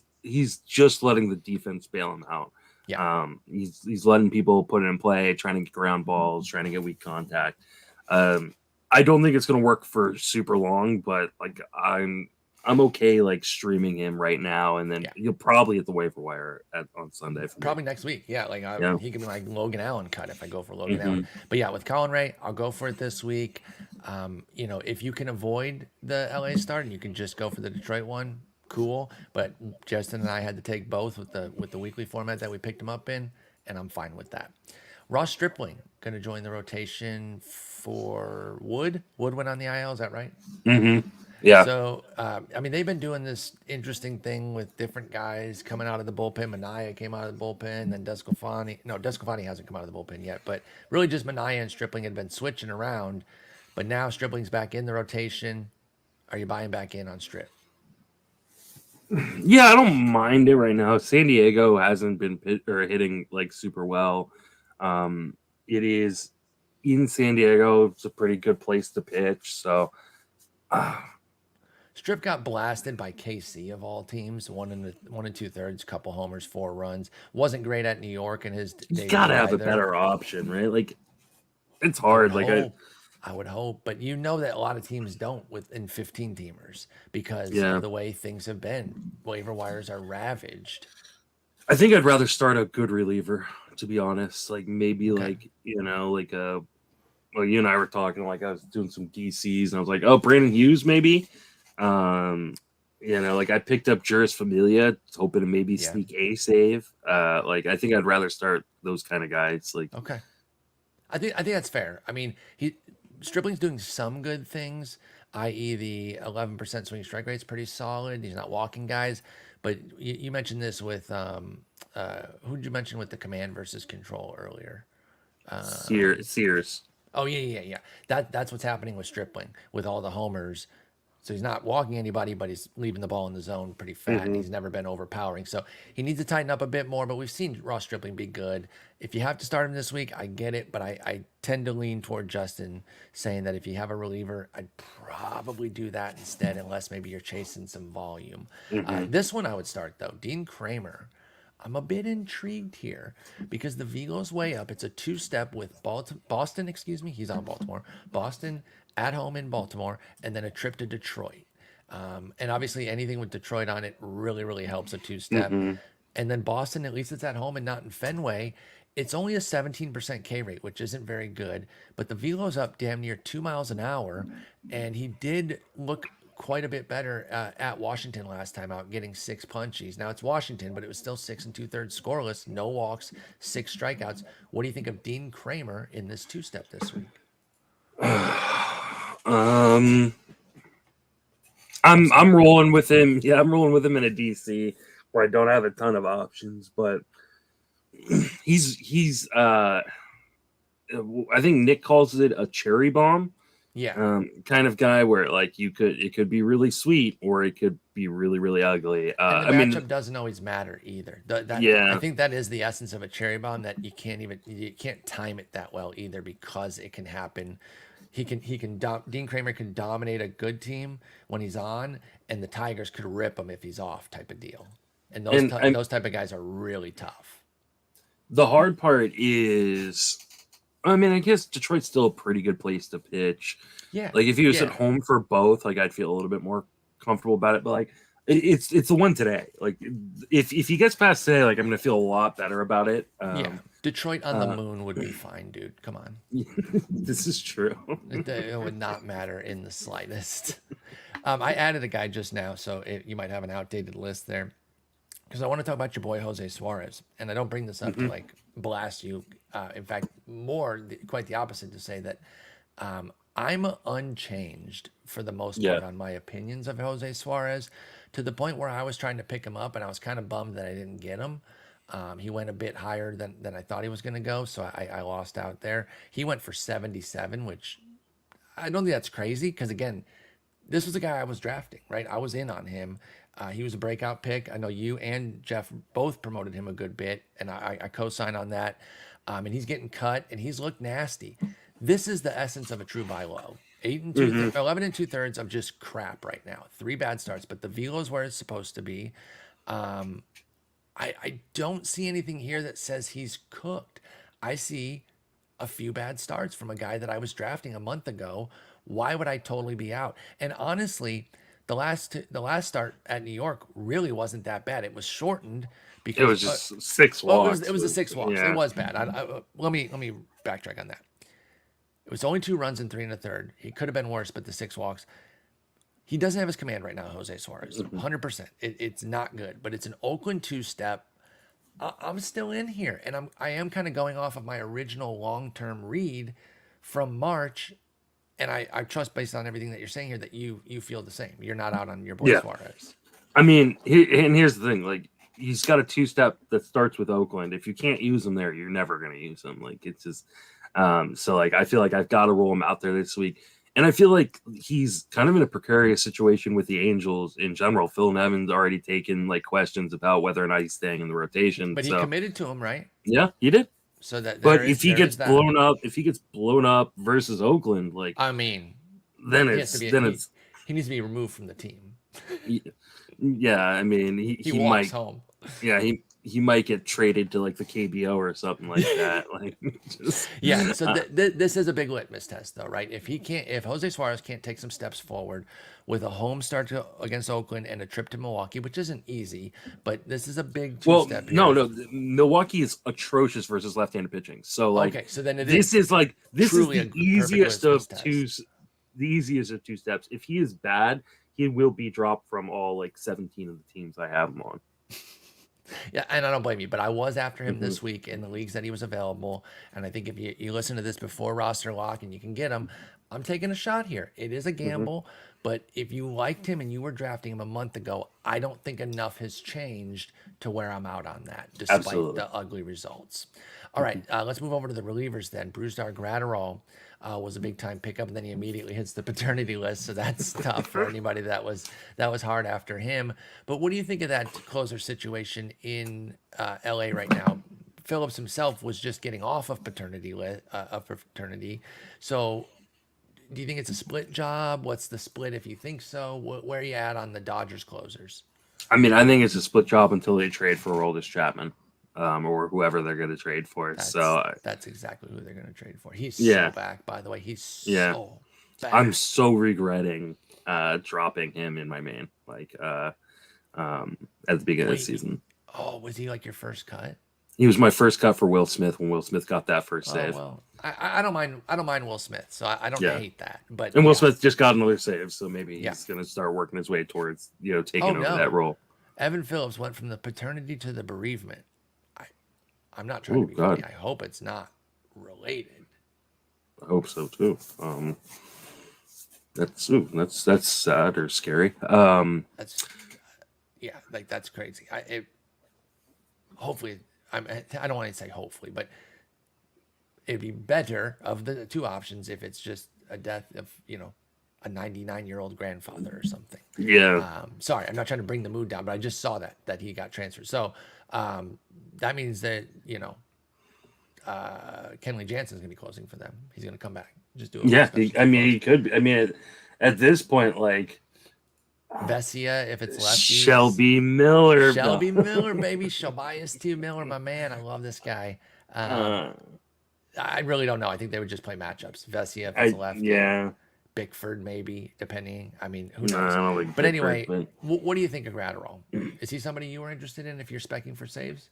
just letting the defense bail him out. Yeah. He's letting people put it in play, trying to get ground balls, trying to get weak contact. I don't think it's going to work for super long, but like I'm okay like streaming him right now, and then you'll probably hit the waiver wire on Sunday. Probably next week. Yeah, he can be like Logan Allen cut if I go for Logan Allen. But yeah, with Colin Rea, I'll go for it this week. If you can avoid the LA start and you can just go for the Detroit one, cool. But Justin and I had to take both with the weekly format that we picked him up in, and I'm fine with that. Ross Stripling going to join the rotation for Wood. Wood went on the IL, is that right? Yeah. So, I mean, they've been doing this interesting thing with different guys coming out of the bullpen. Mania came out of the bullpen, then Descalfani. No, Descalfani hasn't come out of the bullpen yet, but really just Mania and Stripling had been switching around. But now Stripling's back in the rotation. Are you buying back in on Strip? Yeah, I don't mind it right now. San Diego hasn't been hitting like super well. It is in San Diego. It's a pretty good place to pitch. So, Strip got blasted by KC of all teams, 1 2/3, couple homers, 4 runs. Wasn't great at New York in his you debut gotta have a either. better option, right? Like, it's I would hard. Like, hope. I would hope, but you know that a lot of teams don't within 15 teamers because yeah, of the way things have been. Waiver wires are ravaged. I think I'd rather start a good reliever, to be honest. Like maybe Okay. like like a well, you and I were talking. Like I was doing some DCs, and I was like, oh, Brandon Hughes, maybe. Like I picked up Juris Familia, hoping to maybe sneak a save. Like I think I'd rather start those kind of guys. Like Okay. I think that's fair. I mean, Stripling's doing some good things, i.e., the 11% swing strike rate's pretty solid. He's not walking guys, but you mentioned this with who did you mention with the command versus control earlier? Sears. Oh yeah. That's what's happening with Stripling with all the homers. So he's not walking anybody, but he's leaving the ball in the zone pretty fat, and he's never been overpowering. So he needs to tighten up a bit more, but we've seen Ross Stripling be good. If you have to start him this week, I get it, but I tend to lean toward Justin saying that if you have a reliever, I'd probably do that instead, unless maybe you're chasing some volume. This one I would start, though. Dean Kremer. I'm a bit intrigued here because the velo's way up. It's a two-step with Boston, excuse me. He's on Baltimore. Boston at home in Baltimore, and then a trip to Detroit. And obviously anything with Detroit on it really, really helps a two-step. And then Boston, at least it's at home and not in Fenway. It's only a 17% K rate, which isn't very good, but the velo's up damn near 2 miles an hour, and he did look quite a bit better at Washington last time out, getting 6 punchies. Now it's Washington, but it was still 6 2/3 scoreless, no walks, 6 strikeouts. What do you think of Dean Kremer in this two-step this week? I'm rolling with him. Yeah, I'm rolling with him in a DC where I don't have a ton of options, but he's I think Nick calls it a cherry bomb. Yeah. Kind of guy where like it could be really sweet or it could be really, really ugly. And the matchup doesn't always matter either. I think that is the essence of a cherry bomb, that you can't time it that well either, because it can happen. Dean Kremer can dominate a good team when he's on, and the Tigers could rip him if he's off, type of deal. And those type of guys are really tough. The hard part is, I mean, I guess Detroit's still a pretty good place to pitch. Yeah. Like if he was at home for both, like I'd feel a little bit more comfortable about it. But like it's the one today. Like if he gets past today, like I'm gonna feel a lot better about it. Detroit on the moon would be fine, dude. Come on. This is true. It would not matter in the slightest. I added a guy just now, so you might have an outdated list there, because I want to talk about your boy Jose Suarez, and I don't bring this up to like blast you. In fact, quite the opposite, to say that I'm unchanged for the most part on my opinions of Jose Suarez, to the point where I was trying to pick him up, and I was kind of bummed that I didn't get him. He went a bit higher than I thought he was going to go, so I lost out there. He went for 77, which I don't think that's crazy, because again, this was a guy I was drafting, right? I was in on him. He was a breakout pick. I know you and Jeff both promoted him a good bit, and I co-sign on that. And he's getting cut, and he's looked nasty. This is the essence of a true buy low. 11 2/3 of just crap right now. 3 bad starts, but the velo is where it's supposed to be. I don't see anything here that says he's cooked. I see a few bad starts from a guy that I was drafting a month ago. Why would I totally be out? And honestly, the last start at New York really wasn't that bad. It was shortened because it was just 6 walks. It was the 6 walks. Yeah. It was bad. Let me backtrack on that. It was only 2 runs in 3 1/3. He could have been worse, but the 6 walks. He doesn't have his command right now, Jose Suarez. 100%. It's not good, but it's an Oakland two-step. I'm still in here, and I am kind of going off of my original long-term read from March And I trust based on everything that you're saying here that you feel the same. You're not out on your boy Yeah. Suarez. I mean, and here's the thing: like, he's got a 2-step that starts with Oakland. If you can't use him there, you're never going to use him. Like, it's just so like I feel like I've got to roll him out there this week. And I feel like he's kind of in a precarious situation with the Angels in general. Phil Nevin's already taken like questions about whether or not he's staying in the rotation. But he committed to him, right? Yeah, he did. So that, but if he gets blown up versus Oakland, like, I mean, then he needs to be removed from the team. Yeah, I mean, he walks might home. Yeah, he might get traded to like the KBO or something like that. Like, yeah. So this is a big litmus test, though, right? If Jose Suarez can't take some steps forward with a home start against Oakland and a trip to Milwaukee, which isn't easy, but this is a big two-step. No, Milwaukee is atrocious versus left-handed pitching. So like, okay, so then this is the easiest of two. Test. The easiest of two steps. If he is bad, he will be dropped from all like 17 of the teams I have him on. Yeah, and I don't blame you, but I was after him this week in the leagues that he was available. And I think if you listen to this before roster lock and you can get him, I'm taking a shot here. It is a gamble, but if you liked him and you were drafting him a month ago, I don't think enough has changed to where I'm out on that, despite the ugly results. All right, let's move over to the relievers then. Brusdar Graterol was a big time pickup, and then he immediately hits the paternity list, so that's tough for anybody that was hard after him. But what do you think of that closer situation in LA right now? Phillips himself was just getting off of paternity, so do you think it's a split job? What's the split if you think so? Where are you at on the Dodgers closers? I mean, I think it's a split job until they trade for Aroldis Chapman. Or whoever they're going to trade for. That's exactly who they're going to trade for. He's so back, by the way. He's so back. I'm so regretting dropping him in my main, like at the beginning of the season. Oh, was he like your first cut? He was my first cut for Will Smith when Will Smith got that first save. Well, I don't mind. I don't mind Will Smith, so I don't hate that. But Will Smith just got another save, so maybe he's going to start working his way towards taking over that role. Evan Phillips went from the paternity to the bereavement. I'm not trying to be funny. I hope it's not related. I hope so too. That's sad or scary. That's that's crazy. Hopefully, I don't want to say hopefully, but it'd be better of the two options if it's just a death of a 99-year-old grandfather or something. Yeah. Sorry, I'm not trying to bring the mood down, but I just saw that he got transferred. So that means that Kenley Jansen's going to be closing for them. He's going to come back. Just do it. Yeah, he could be. I mean, at this point, like Vesia, if it's left. Shelby Miller, baby. Shelbias T. Miller, my man. I love this guy. I really don't know. I think they would just play matchups. Vesia, if it's left. Yeah. Bickford, maybe, depending. I mean, who knows? I don't like but anyway, what do you think of Graterol? Is he somebody you were interested in if you're specking for saves?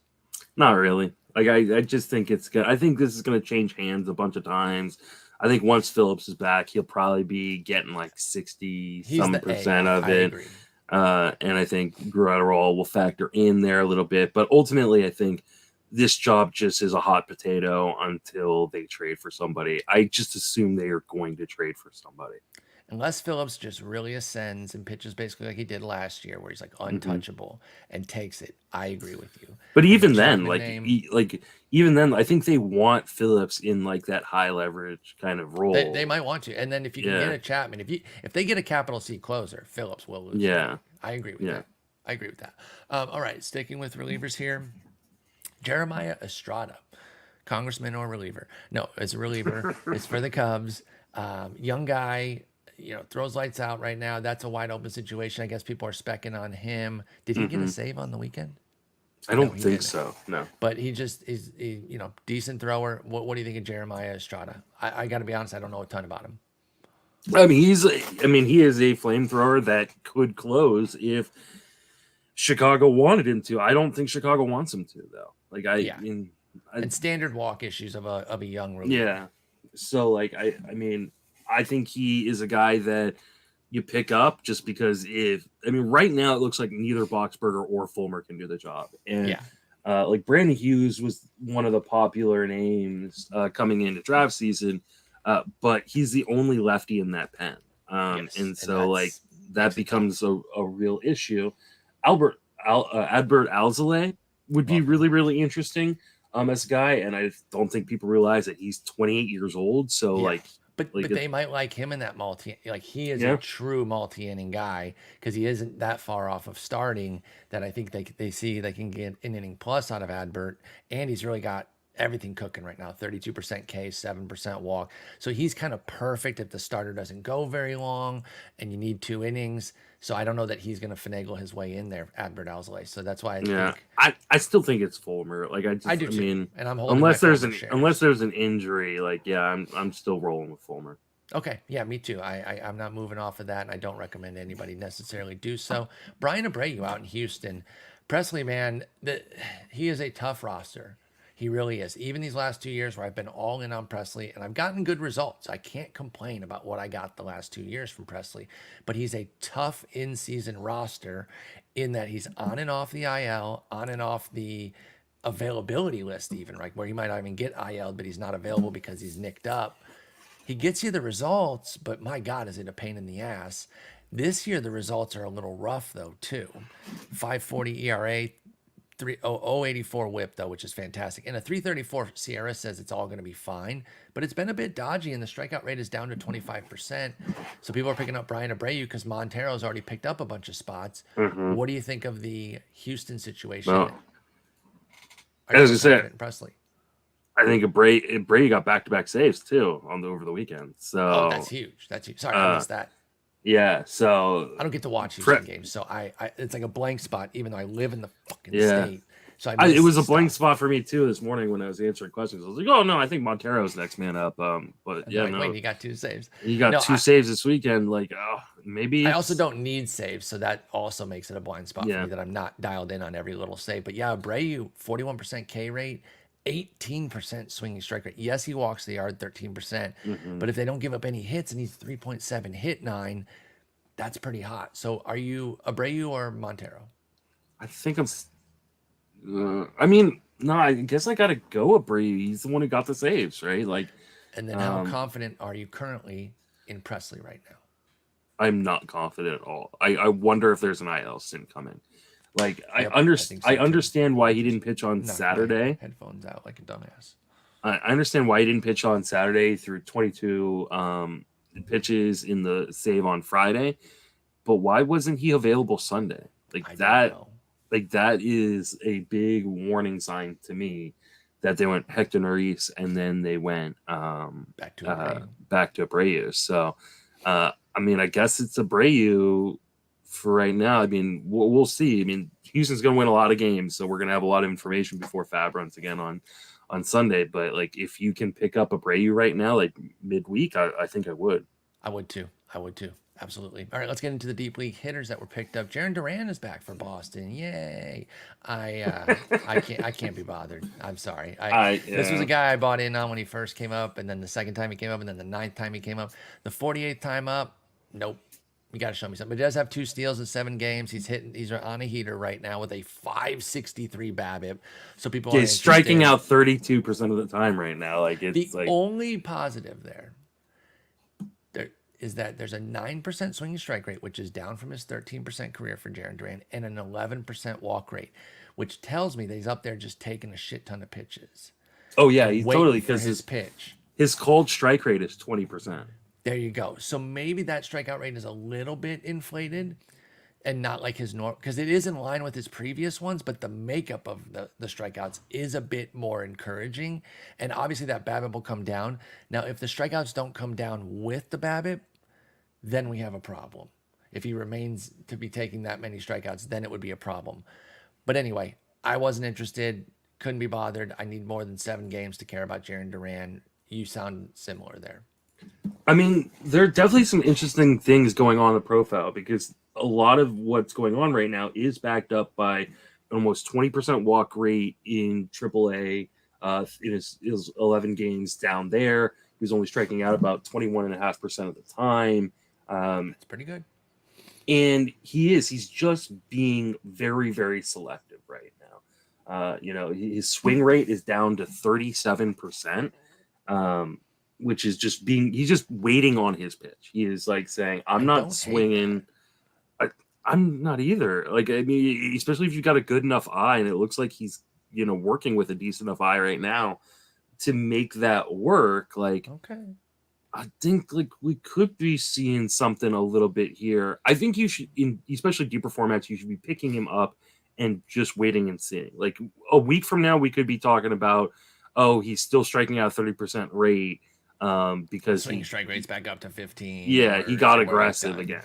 Not really. Like, I just think it's good. I think this is going to change hands a bunch of times. I think once Phillips is back, he'll probably be getting like 60% of it. Agree. And I think Graterol will factor in there a little bit. But ultimately, I think this job just is a hot potato until they trade for somebody. I just assume they are going to trade for somebody. Unless Phillips just really ascends and pitches basically like he did last year, where he's like untouchable and takes it. I agree with you. But even then, even then, I think they want Phillips in like that high leverage kind of role. They might want to. And then if you can get a Chapman, if they get a capital C closer, Phillips will lose. Yeah. I agree with that. I agree with that. All right, sticking with relievers here. Jeremiah Estrada, congressman or reliever. No, it's a reliever. It's for the Cubs. Young guy, throws lights out right now. That's a wide open situation. I guess people are specking on him. Did he get a save on the weekend? I don't think so. No. But he just is, decent thrower. What do you think of Jeremiah Estrada? I got to be honest, I don't know a ton about him. I mean, he is a flamethrower that could close if Chicago wanted him to. I don't think Chicago wants him to, though. Like and standard walk issues of a young reliever. Yeah. So I mean, I think he is a guy that you pick up just because right now it looks like neither Boxberger or Fulmer can do the job. And like Brandon Hughes was one of the popular names coming into draft season. but he's the only lefty in that pen. Yes, And so like that makes it becomes a real issue. Adbert Alzolay would be Love him. really, really interesting as a guy. And I don't think people realize that he's 28 years old. So Yeah. like But they might like him in that he is a true multi-inning guy because he isn't that far off of starting that I think they see they can get an inning plus out of Adbert, and he's really got everything cooking right now, 32% K, 7% walk. So he's kind of perfect if the starter doesn't go very long and you need 2 innings. So I don't know that he's going to finagle his way in there, Adbert Alzolay. So that's why I think I still think it's Fulmer. Like I do too. Mean, And I'm holding unless there's shares. an injury, like I'm still rolling with Fulmer. Okay, yeah, me too. I'm not moving off of that, and I don't recommend anybody necessarily do so. Bryan Abreu out in Houston, Presley, man, he is a tough roster. He really is. Even these last 2 years where I've been all in on Presley, and I've gotten good results. I can't complain about what I got the last 2 years from Presley, but he's a tough in-season roster in that he's on and off the IL, on and off the availability list, even right where he might not even get IL'd, but he's not available because he's nicked up. He gets you the results, but my God, is it a pain in the ass? This year, the results are a little rough, though, too. 5.40 ERA, 0.84 whip, though, which is fantastic. And a 3.34 Sierra says it's all going to be fine, but it's been a bit dodgy, and the strikeout rate is down to 25%. So people are picking up Bryan Abreu because Montero's already picked up a bunch of spots. Mm-hmm. What do you think of the Houston situation? Well, as I said, Presley. I think Abreu got back-to-back saves too over the weekend. So that's huge. That's huge. Sorry, I missed that. Yeah, so I don't get to watch Houston games, so I it's like a blank spot, even though I live in the fucking state. So it was a blank spot for me too this morning when I was answering questions. I was like, "Oh no, I think Montero's next man up." But yeah, no, wait, he got 2 saves. He got 2 saves this weekend. Like, maybe I also don't need saves, so that also makes it a blind spot for me that I'm not dialed in on every little save. But yeah, Abreu, 41% K rate. 18% swinging strike rate. Yes, he walks the yard 13%, but if they don't give up any hits and he's 3.7 hit 9, that's pretty hot. So are you Abreu or Montero? I think I'm. I mean, no, I guess I gotta go Abreu. He's the one who got the saves, right? Like, and then how confident are you currently in Presley right now? I'm not confident at all. I wonder if there's an IL stint coming. Like, I understand why he didn't pitch on Saturday. Headphones out like a dumbass. I understand why he didn't pitch on Saturday through 22 pitches in the save on Friday, but why wasn't he available Sunday? Like that is a big warning sign to me that they went Hector Neris and then they went back to Abreu. So, I mean, I guess it's Abreu for right now. I mean, we'll see. I mean, Houston's going to win a lot of games, so we're going to have a lot of information before FAAB runs again on Sunday. But like, if you can pick up Abreu right now, like midweek, I think I would. I would too. Absolutely. All right, let's get into the deep league hitters that were picked up. Jarren Duran is back for Boston. Yay! I can't be bothered. I'm sorry. This was a guy I bought in on when he first came up, and then the second time he came up, and then the 9th time he came up. The 48th time up, nope. You got to show me something. But he does have 2 steals in 7 games. He's on a heater right now with a 5.63 BABIP. So people are striking out 32% of the time right now. Like, it's the only positive there is that there's a 9% swinging strike rate, which is down from his 13% career for Jarren Duran, and an 11% walk rate, which tells me that he's up there just taking a shit ton of pitches. Oh yeah, he's totally, because his cold strike rate is 20%. There you go. So maybe that strikeout rate is a little bit inflated and not like his norm, because it is in line with his previous ones, but the makeup of the strikeouts is a bit more encouraging. And obviously that BABIP will come down. Now, if the strikeouts don't come down with the BABIP, then we have a problem. If he remains to be taking that many strikeouts, then it would be a problem. But anyway, I wasn't interested, couldn't be bothered. I need more than 7 games to care about Jarren Duran. You sound similar there. I mean, there are definitely some interesting things going on in the profile, because a lot of what's going on right now is backed up by almost 20% walk rate in AAA. In his 11 games down there, he was only striking out about 21.5% of the time. That's pretty good. And he's just being very, very selective right now. His swing rate is down to 37%. which is he's just waiting on his pitch. He is like saying, I'm not swinging. I'm not either. Like, I mean, especially if you've got a good enough eye, and it looks like he's, working with a decent enough eye right now to make that work. Like, okay, I think like we could be seeing something a little bit here. I think you should, especially deeper formats, you should be picking him up and just waiting and seeing. Like a week from now, we could be talking about, oh, he's still striking out 30% rate because swing strike rate's back up to 15. Yeah, he got aggressive again.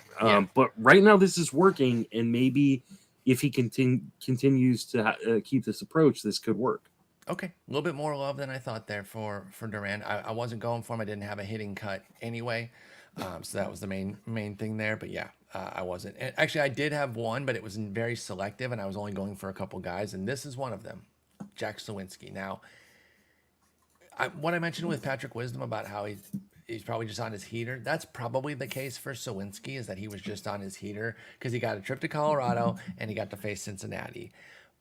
But right now, this is working, and maybe if he continues to keep this approach, this could work. Okay, a little bit more love than I thought there for Duran. I wasn't going for him. I didn't have a hitting cut anyway, so that was the main thing there. But yeah, I wasn't. And actually, I did have one, but it was very selective, and I was only going for a couple guys, and this is one of them, Jack Suwinski. Now, what I mentioned with Patrick Wisdom about how he's probably just on his heater, that's probably the case for Suwinski, is that he was just on his heater because he got a trip to Colorado and he got to face Cincinnati.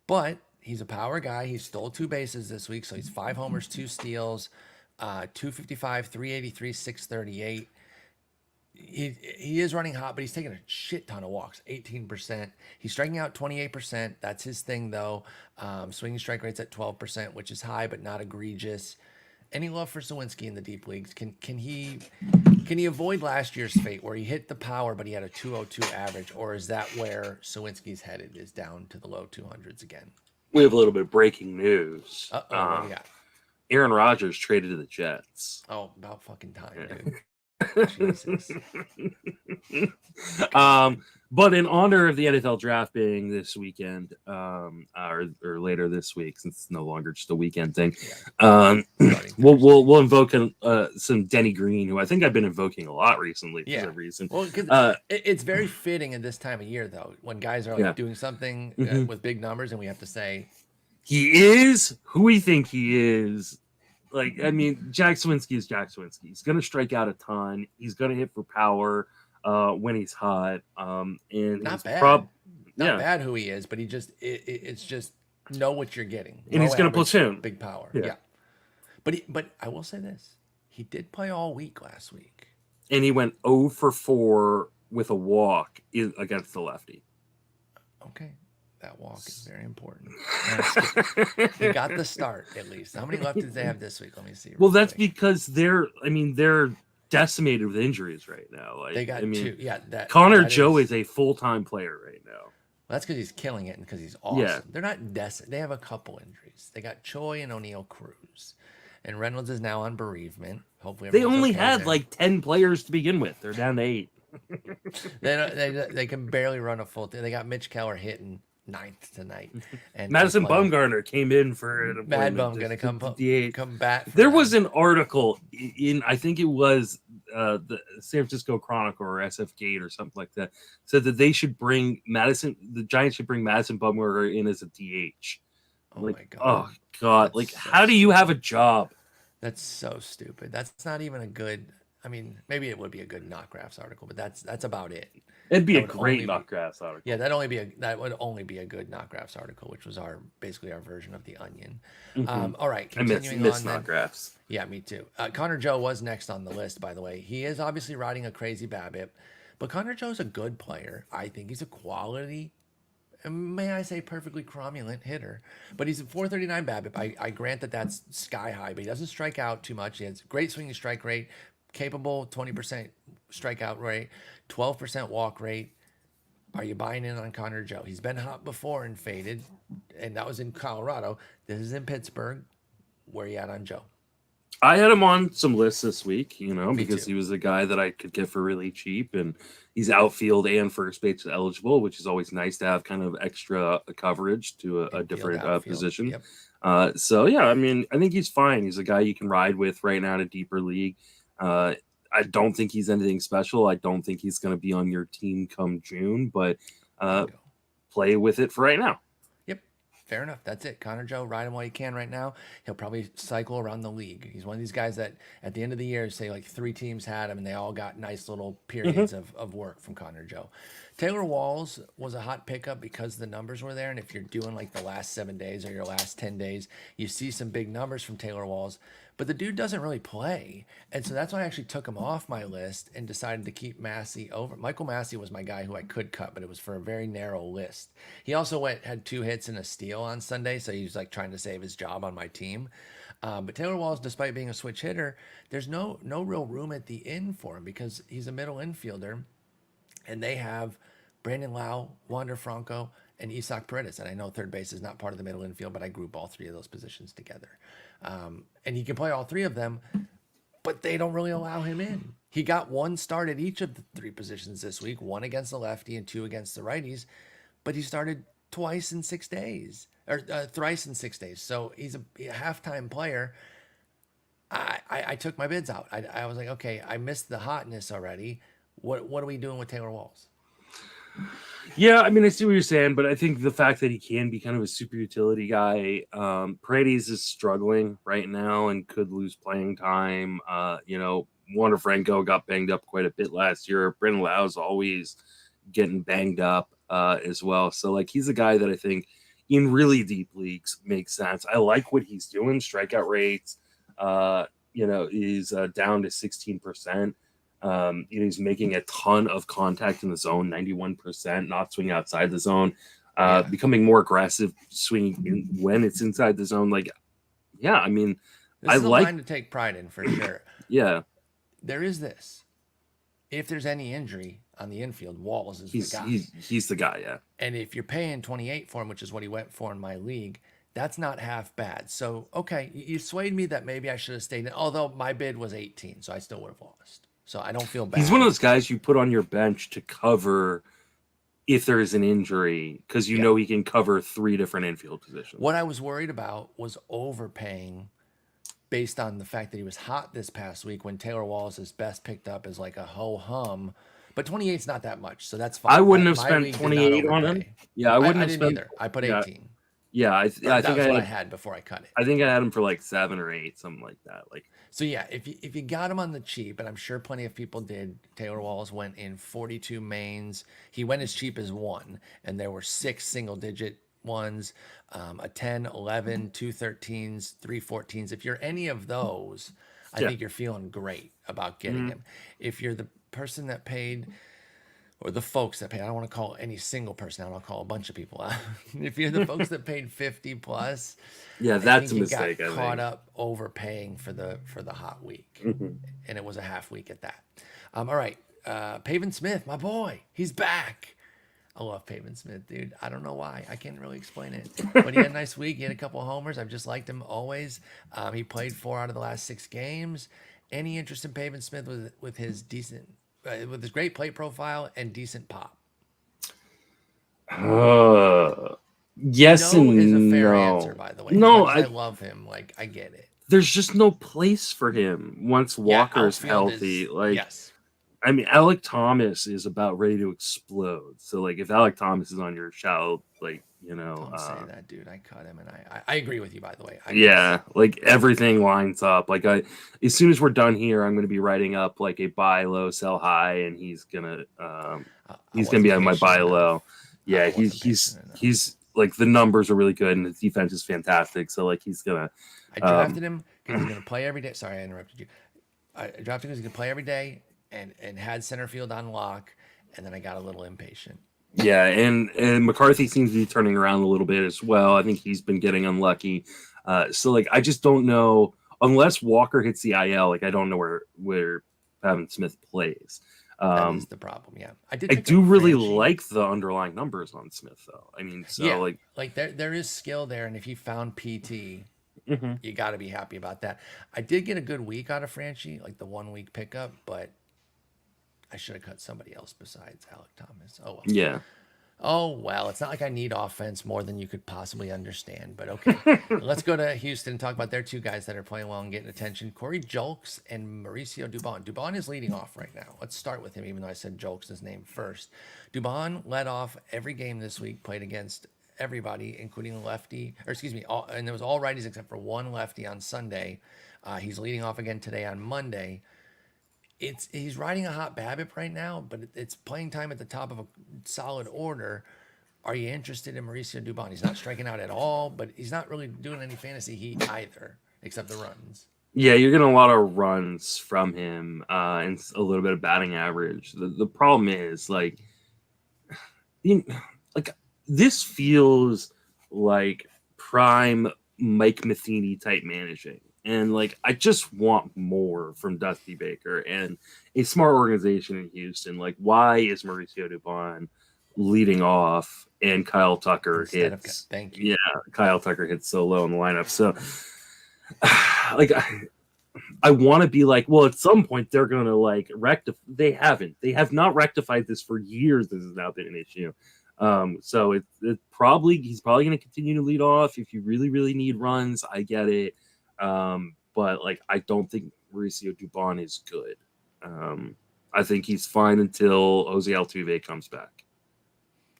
But he's a power guy. He stole 2 bases this week, so he's 5 homers, 2 steals, 255, 383, 638. He is running hot, but he's taking a shit ton of walks, 18%. He's striking out 28%. That's his thing, though. Swinging strike rate's at 12%, which is high, but not egregious. Any love for Suwinski in the deep leagues? Can he avoid last year's fate where he hit the power, but he had a 202 average? Or is that where Suwinski's headed, is down to the low 200s again? We have a little bit of breaking news. Yeah. Aaron Rodgers traded to the Jets. Oh, about fucking time, dude. Jesus. But in honor of the NFL draft being this weekend, or later this week, since it's no longer just a weekend thing, we'll invoke some Denny Green, who I think I've been invoking a lot recently for some reason. Well, because it's very fitting in this time of year, though, when guys are doing something with big numbers, and we have to say he is who we think he is. Like, I mean, Jack Suwinski is Jack Suwinski. He's going to strike out a ton. He's going to hit for power when he's hot. And not bad. Not bad who he is, but it's just know what you're getting. And he's going to platoon. Big power. Yeah. But I will say this. He did play all week last week. And he went 0 for 4 with a walk against the lefty. Okay. That walk is very important. He got the start, at least. How many lefties did they have this week? Let me see. Well, that's because they're decimated with injuries right now. Like, they got 2. Yeah. Connor Joe is a full-time player right now. Well, that's because he's killing it and because he's awesome. Yeah. They're not They have a couple injuries. They got Choi and O'Neal Cruz. And Reynolds is now on bereavement. Hopefully they only had like 10 players to begin with. They're down to 8. They can barely run a full team. They got Mitch Keller hitting 9th tonight. And Madison Bumgarner came in for an Mad Bum going to come back. There was an article in, I think it was the San Francisco Chronicle or SF Gate or something like that, said that they should bring the Giants should bring Madison Bumgarner in as a DH. Oh my God. Oh God. That's like, so how do you have a job? That's so stupid. That's not even a good, I mean, maybe it would be a good Knockgraphs article, but that's about it. It'd be a great Knockgraphs article. Yeah, that would only be a good Knockgraphs article, which was basically our version of the Onion. Mm-hmm. All right, continuing I miss Knockgraphs. Yeah, me too. Connor Joe was next on the list, by the way. He is obviously riding a crazy BABIP, but Connor Joe's a good player. I think he's a quality, may I say, perfectly cromulent hitter. But he's a 439 BABIP. I grant that that's sky high, but he doesn't strike out too much. He has great swinging strike rate, capable 20% strikeout rate, 12% walk rate. Are you buying in on Connor Joe? He's been hot before and faded, and that was in Colorado. This is in Pittsburgh. Where are you at on Joe? I had him on some lists this week, because too. he was a guy that I could get for really cheap, and he's outfield and first base eligible, which is always nice to have kind of extra coverage to a different position. Yep. So, yeah, I mean, I think he's fine. He's a guy you can ride with right now in a deeper league. I don't think he's anything special. I don't think he's going to be on your team come June, but play with it for right now. Yep, fair enough. That's it. Connor Joe, ride him while you can right now. He'll probably cycle around the league. He's one of these guys that at the end of the year, say like 3 teams had him and they all got nice little periods of work from Connor Joe. Taylor Walls was a hot pickup because the numbers were there. And if you're doing like the last 7 days or your last 10 days, you see some big numbers from Taylor Walls. But the dude doesn't really play. And so that's why I actually took him off my list and decided to keep Massey over. Michael Massey was my guy who I could cut, but it was for a very narrow list. He also had 2 hits and a steal on Sunday. So he was like trying to save his job on my team. But Taylor Walls, despite being a switch hitter, there's no real room at the end for him because he's a middle infielder. And they have Brandon Lau, Wander Franco, and Isaac Paredes. And I know third base is not part of the middle infield, but I group all 3 of those positions together. And he can play all 3 of them, but they don't really allow him in. He got 1 start at each of the 3 positions this week, 1 against the lefty and 2 against the righties, but he started twice in 6 days, or thrice in 6 days. So he's a halftime player. I took my bids out. I was like, okay, I missed the hotness already. What are we doing with Taylor Walls? Yeah, I mean, I see what you're saying, but I think the fact that he can be kind of a super utility guy, Paredes is struggling right now and could lose playing time. Wander Franco got banged up quite a bit last year. Brandon Lau's always getting banged up as well. So, like, he's a guy that I think in really deep leagues makes sense. I like what he's doing. Strikeout rates, is down to 16%. He's making a ton of contact in the zone, 91%, not swinging outside the zone, becoming more aggressive, swinging when it's inside the zone. Like, yeah, I mean, this is a line to take pride in for sure. Yeah. There is this. If there's any injury on the infield, Walls is the guy. He's the guy, yeah. And if you're paying 28 for him, which is what he went for in my league, that's not half bad. So, okay, you swayed me that maybe I should have stayed in, although my bid was 18, so I still would have lost. So I don't feel bad. He's one of those guys you put on your bench to cover if there is an injury because you know he can cover 3 different infield positions. What I was worried about was overpaying based on the fact that he was hot this past week when Taylor Walls is best picked up as like a ho-hum. But 28's not that much, so that's fine. I wouldn't have spent 28 on him. Yeah, I wouldn't have spent either. I put 18. Yeah, I think I had before I cut it. I think I had him for like 7 or 8, something like that. So yeah, if you got him on the cheap, and I'm sure plenty of people did, Taylor Walls went in 42 mains. He went as cheap as 1, and there were 6 single-digit ones, a 10, 11, 2 13s, 3 14s. If you're any of those, I think you're feeling great about getting him. If you're the person that paid, or the folks that paid, I don't want to call any single person out, I'll call a bunch of people out. If you're the folks that paid 50 plus, that's a mistake. Got caught up overpaying for the hot week, and it was a half week at that. All right, Pavin Smith, my boy, he's back. I love Pavin Smith, dude. I don't know why. I can't really explain it. But he had a nice week. He had a couple of homers. I've just liked him always. He played 4 out of the last 6 games. Any interest in Pavin Smith with his with his great plate profile and decent pop? Yes and is a fair no. answer, by the way. No, I love him. Like, I get it. There's just no place for him once Walker's healthy. Yes. I mean, Alec Thomas is about ready to explode. So, like, if Alec Thomas is on your shelf, like, don't say that, dude. I cut him, and I agree with you, by the way. Like, everything lines up. Like, as soon as we're done here, I'm going to be writing up, like, a buy low, sell high, and he's going to be on my buy low. Yeah, he's like, the numbers are really good, and the defense is fantastic. So, like, he's going to... I drafted him because he's going to play every day. Sorry, I interrupted you. I drafted him because he's going to play every day. And had center field on lock, and then I got a little impatient. Yeah, and McCarthy seems to be turning around a little bit as well. I think he's been getting unlucky. So, like, I just don't know, unless Walker hits the IL, like, I don't know where Pavin Smith plays. That is the problem, yeah. I do really like the underlying numbers on Smith, though. I mean, so, like there is skill there, and if he found PT, you got to be happy about that. I did get a good week out of Franchi, like the 1 week pickup, but I should have cut somebody else besides Alec Thomas. Oh, well. Yeah. Oh, well, it's not like I need offense more than you could possibly understand, but okay. Let's go to Houston and talk about their 2 guys that are playing well and getting attention. Corey Julks and Mauricio Dubon. Dubon is leading off right now. Let's start with him, even though I said Julks' name first. Dubon led off every game this week, played against everybody, including the lefty, and there was all righties except for 1 lefty on Sunday. He's leading off again today on Monday. he's riding a hot BABIP right now, but it's playing time at the top of a solid order. Are you interested in Mauricio Dubon? He's not striking out at all, but he's not really doing any fantasy heat either, except the runs. Yeah, you're getting a lot of runs from him and a little bit of batting average. The problem is like this feels like prime Mike Matheny type managing. And I just want more from Dusty Baker and a smart organization in Houston. Like, why is Mauricio Dubon leading off and Kyle Tucker hits? Thank you. Yeah, Kyle Tucker hits so low in the lineup. So, I want to be well, at some point they're going to rectify. They haven't. They have not rectified this for years. This has now been an issue. So he's probably going to continue to lead off. If you really, really need runs, I get it. But I don't think Mauricio Dubon is good. I think he's fine until Jose Altuve comes back.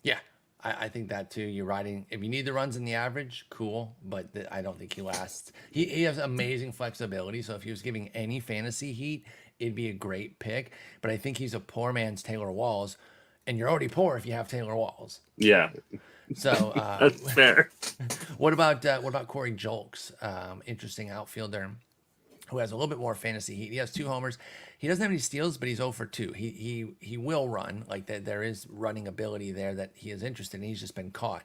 Yeah, I think that too. You're riding. If you need the runs in the average, cool. But I don't think he lasts. He has amazing flexibility. So if he was giving any fantasy heat, it'd be a great pick. But I think he's a poor man's Taylor Walls. And you're already poor if you have Taylor Walls. Yeah. So that's fair. What about Corey Julks? Interesting outfielder who has a little bit more fantasy heat. He has 2 homers. He doesn't have any steals, but he's 0 for 2. He will run. There is running ability there that he is interested in. He's just been caught.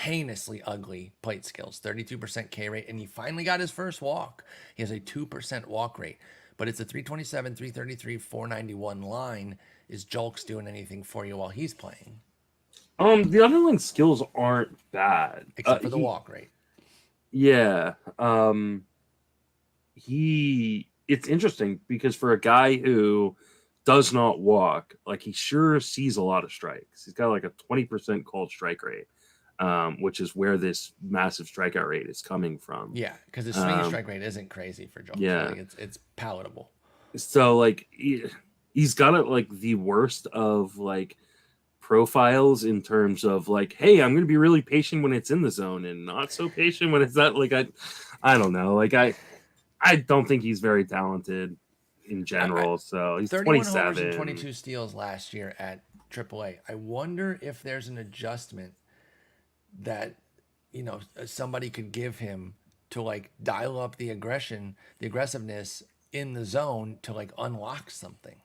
Heinously ugly plate skills, 32% K rate, and he finally got his first walk. He has a 2% walk rate, but it's a 327, 333, 491 line. Is Julks doing anything for you while he's playing? The underlying skills aren't bad. Except for the walk rate. Yeah. It's interesting because for a guy who does not walk, he sure sees a lot of strikes. He's got a 20% called strike rate, which is where this massive strikeout rate is coming from. Yeah, because the swing strike rate isn't crazy for Julks. Yeah. It's palatable. So he's got the worst of profiles in terms of hey, I'm going to be really patient when it's in the zone and not so patient when it's not. I don't know. I don't think he's very talented in general. So he's 27. Homers and 22 steals last year at AAA. I wonder if there's an adjustment that somebody could give him to dial up the aggressiveness in the zone to unlock something.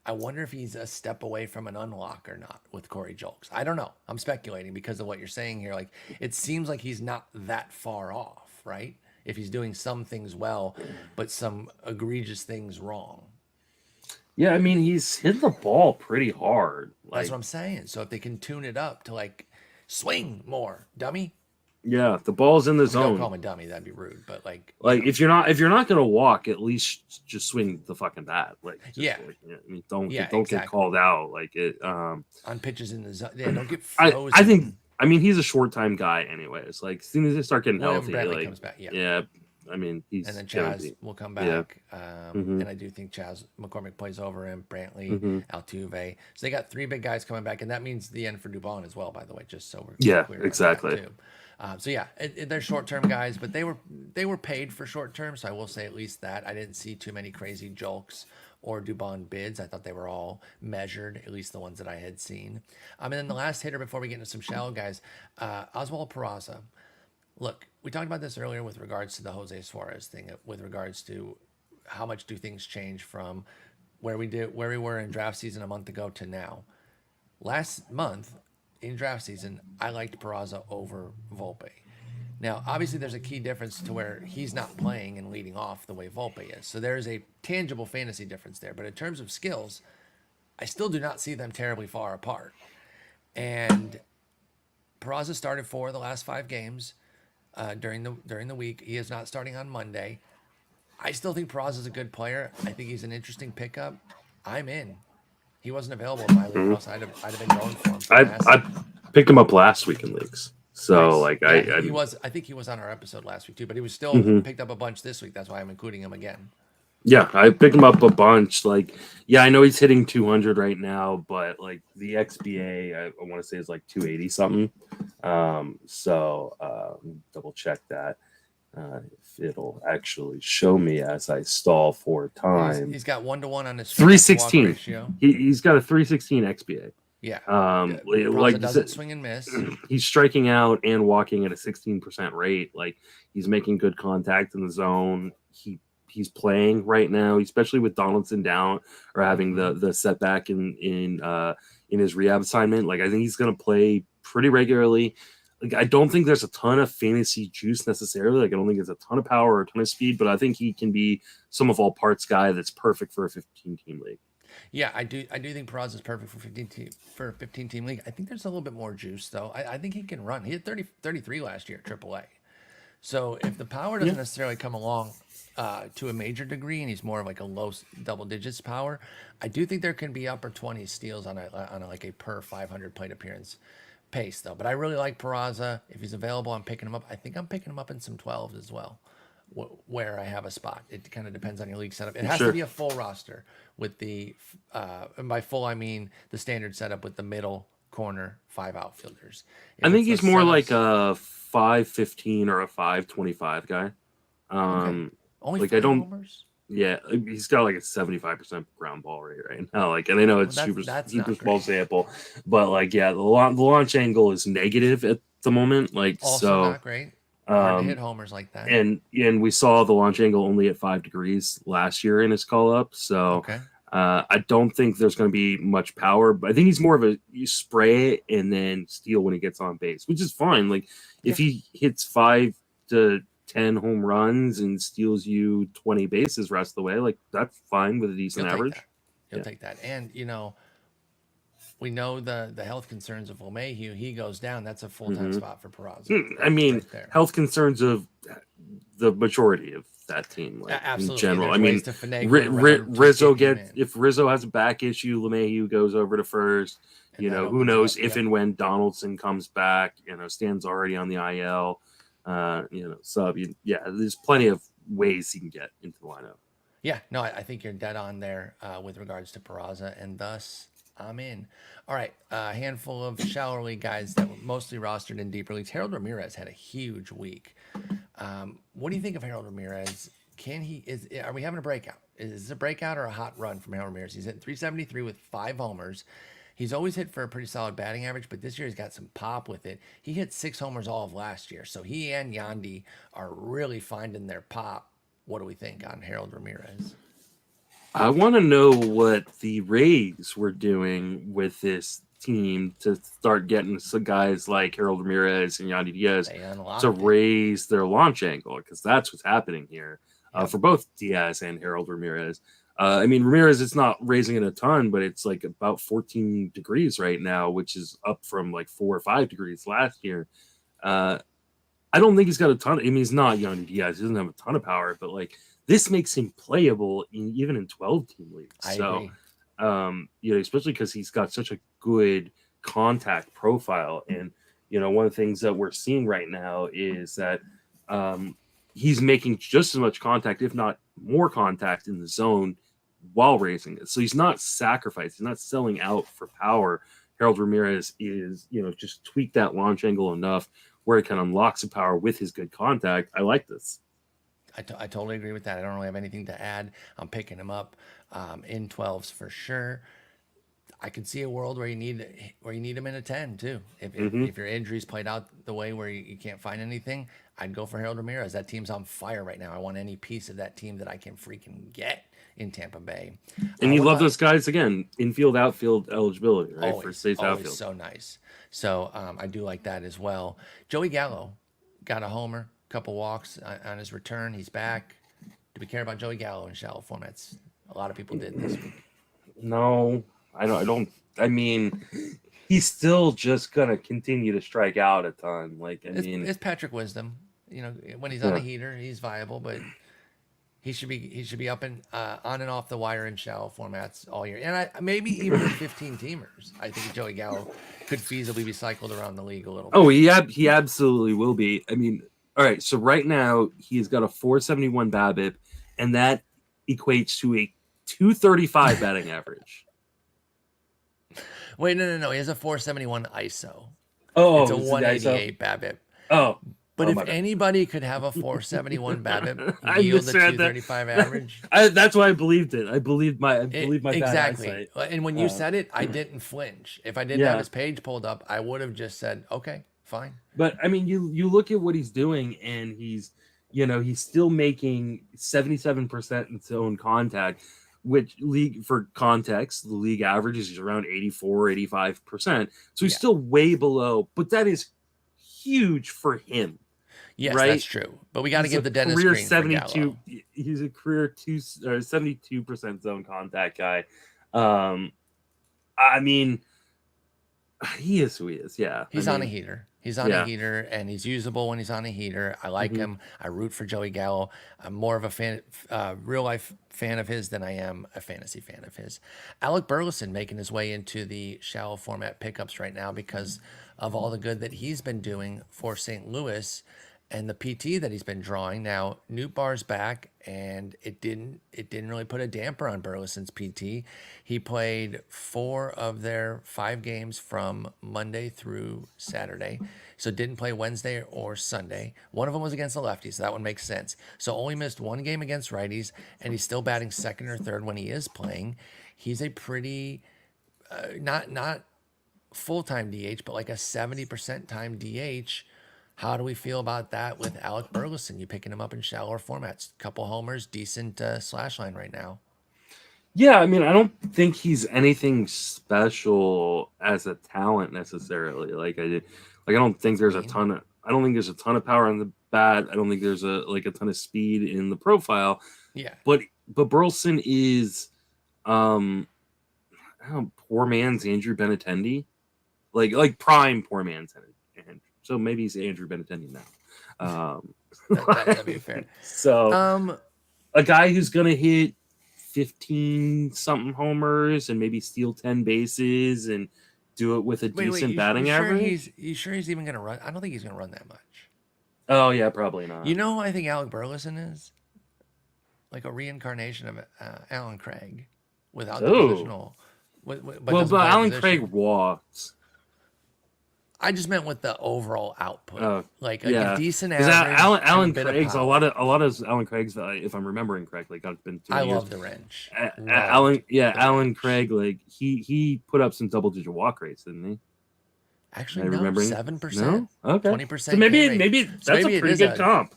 I wonder if he's a step away from an unlock or not with Corey Julks. I don't know. I'm speculating because of what you're saying here. It seems like he's not that far off, right? If he's doing some things well, but some egregious things wrong. Yeah, I mean, he's hit the ball pretty hard. That's what I'm saying. So if they can tune it up to swing more, dummy. Yeah, the ball's in the zone. Don't call him a dummy. That'd be rude. But if you're not gonna walk, at least just swing the fucking bat. Yeah. I mean, don't get called out on pitches in the zone. Yeah, don't get frozen. I think. I mean, he's a short time guy, anyways. As soon as they start getting healthy, comes back. Yeah. I mean, and then Chaz will come back. Yeah. And I do think Chaz McCormick plays over him, Brantley, Altuve. So they got 3 big guys coming back, and that means the end for Dubon as well. By the way, just so we're clear. Exactly. Too. So yeah, they're short-term guys, but they were paid for short-term. So I will say at least that I didn't see too many crazy Julks or Dubon bids. I thought they were all measured, at least the ones that I had seen. And then the last hitter before we get into some shallow guys, Oswald Peraza. Look, we talked about this earlier with regards to the Jose Suarez thing, with regards to how much do things change from where we were in draft season a month ago to now. Last month in draft season, I liked Peraza over Volpe. Now, obviously, there's a key difference to where he's not playing and leading off the way Volpe is. So there is a tangible fantasy difference there. But in terms of skills, I still do not see them terribly far apart. And Peraza started 4 of the last 5 games during the week. He is not starting on Monday. I still think Peraza is a good player. I think he's an interesting pickup. I'm in. He wasn't available in my league, else I'd have been going for him. I picked him up last week in leagues. So nice. He was. I think he was on our episode last week too, but he was still picked up a bunch this week. That's why I'm including him again. Yeah, I picked him up a bunch. I know he's hitting 200 right now, but the XBA, I want to say is 280 something. So double check that. If it'll actually show me as I stall for time. He's got 1-to-1 on his 316 ratio. He's got a 316 XBA. Yeah. Like doesn't swing and miss. He's striking out and walking at a 16% rate. Like, he's making good contact in the zone. He's playing right now, especially with Donaldson down or having the setback in his rehab assignment. Like, I think he's going to play pretty regularly. Like, I don't think there's a ton of fantasy juice necessarily. Like, I don't think it's a ton of power or a ton of speed, but I think he can be some of all parts guy that's perfect for a 15-team league. Yeah, I do think Peraza is perfect for 15-team league. I think there's a little bit more juice though. I think he can run. He had 33 last year at AAA. So if the power doesn't necessarily come along to a major degree, and he's more of like a low double digits power, I do think there can be upper 20 steals on a per 500 plate appearance pace though. But I really like Peraza. If he's available, I'm picking him up. I think I'm picking him up in some 12s as well, where I have a spot. It kind of depends on your league setup. It has to be a full roster with the, and by full I mean the standard setup with the middle corner 5 outfielders. I think he's more like a 515 or a 525 guy. Only like 5 I don't. homers? Yeah, he's got like a 75% ground ball rate right now. Like, and I know it's super small sample, but like, the launch angle is negative at the moment. Like, also not great. Hard to hit homers like that. And we saw the launch angle only at 5 degrees last year in his call up. So I don't think there's going to be much power, but I think he's more of you spray it and then steal when he gets on base, which is fine. Like, if he hits 5 to 10 home runs and steals you 20 bases rest of the way, like, that's fine with a decent average. He'll take that. And, we know the health concerns of LeMahieu. He goes down. That's a full-time spot for Peraza. I mean, health concerns of the majority of that team, like, in general. I mean, Rizzo if Rizzo has a back issue, LeMahieu goes over to first. Who knows if and when Donaldson comes back. Stan's already on the IL. Sub. There's plenty of ways he can get into the lineup. Yeah, no, I think you're dead on there with regards to Peraza, and thus I'm in. All right, a handful of shallow league guys that were mostly rostered in deeper leagues. Harold Ramirez had a huge week. What do you think of Harold Ramirez? Are we having a breakout? Is this a breakout or a hot run from Harold Ramirez? He's at 373 with 5 homers. He's always hit for a pretty solid batting average, but this year he's got some pop with it. He hit 6 homers all of last year, so he and Yandy are really finding their pop. What do we think on Harold Ramirez? I want to know what the Rays were doing with this team to start getting some guys like Harold Ramirez and Yandy Diaz to raise their launch angle, because that's what's happening here for both Diaz and Harold Ramirez. I mean, Ramirez, it's not raising it a ton, but it's like about 14 degrees right now, which is up from like 4 or 5 degrees last year. I don't think he's got a ton. I mean, he's not Yandy Diaz. He doesn't have a ton of power, but like, this makes him playable even in 12-team leagues. I agree. Especially because he's got such a good contact profile. And, one of the things that we're seeing right now is that he's making just as much contact, if not more contact in the zone while raising it. So he's not sacrificed. He's not selling out for power. Harold Ramirez is, just tweak that launch angle enough where it can unlock some power with his good contact. I like this. I totally agree with that. I don't really have anything to add. I'm picking him up in 12s for sure. I could see a world where you need him in a 10 too. If your injuries played out the way where you can't find anything, I'd go for Harold Ramirez. That team's on fire right now. I want any piece of that team that I can freaking get in Tampa Bay. And you love those guys, again, infield, outfield eligibility, right? Always, for state's outfield. So nice. So I do like that as well. Joey Gallo got a homer, couple walks on his return. He's back. Do we care about Joey Gallo in shallow formats? A lot of people did this week. No, I don't. I mean, he's still just gonna continue to strike out a ton. Like, it's Patrick Wisdom. When he's on a heater, he's viable, but he should be up and on and off the wire in shallow formats all year, and maybe even 15 teamers. I think Joey Gallo could feasibly be cycled around the league a little bit. Oh, he absolutely will be. I mean, all right. So right now he's got a 471 BABIP, and that equates to a 235 batting average. Wait, no. He has a 471 ISO. Oh, it's a 188 BABIP. Oh, But Oh, if my bad. anybody could have a 471 BABIP I yield a misread that. 235 average, That's why I believed it. I believed my bad exactly. eyesight. And when you said it, I didn't flinch. If I didn't have Yeah, his page pulled up, I would have just said, okay, fine. but I mean, you look at what he's doing, and he's still making 77% in zone contact, which league for context, the league average is around 84, 85%. So he's Yeah. still way below, but that is huge for him. Yes, right? that's true. But we got to He's give a the dentist career green for Gallo. He's a career 72% zone contact guy. I mean, he is who he is. Yeah, He's on a heater. He's on a heater, and he's usable when he's on a heater. I like him. I root for Joey Gallo. I'm more of a fan, real life fan of his than I am a fantasy fan of his. Alec Burleson making his way into the shallow format pickups right now because of all the good that he's been doing for St. Louis and the PT that he's been drawing. Now, Newt Barr's back, and it didn't really put a damper on Burleson's PT. He played 4 of their 5 games from Monday through Saturday, so didn't play Wednesday or Sunday. One of them was against the lefties, so that one makes sense. So only missed 1 game against righties, and he's still batting second or third when he is playing. He's a pretty not full-time DH, but like a 70% time DH. How do we feel about that with Alec Burleson? You picking him up in shallower formats, couple homers, decent slash line right now. Yeah, I mean, I don't think he's anything special as a talent necessarily. I don't think there's a ton of power on the bat. I don't think there's a ton of speed in the profile. Yeah. But Burleson is poor man's Andrew Benintendi. Like prime poor man's and so maybe he's Andrew Benintendi now. That'd be fair. So a guy who's gonna hit 15 something homers and maybe steal 10 bases and do it with a decent batting average. You sure he's even gonna run? I don't think he's gonna run that much. Oh yeah, probably not. You know, I think Alec Burleson is like a reincarnation of Alan Craig without the positional. But Alan Craig walks. I just meant with the overall output, like a decent average. Alan Craig's a lot of Alan Craig's, if I'm remembering correctly, got been 2 years. I love the wrench. Alan Craig, he put up some double-digit walk rates, didn't he? Actually, no, 7%. No? Okay, 20%. So maybe that's a pretty good comp.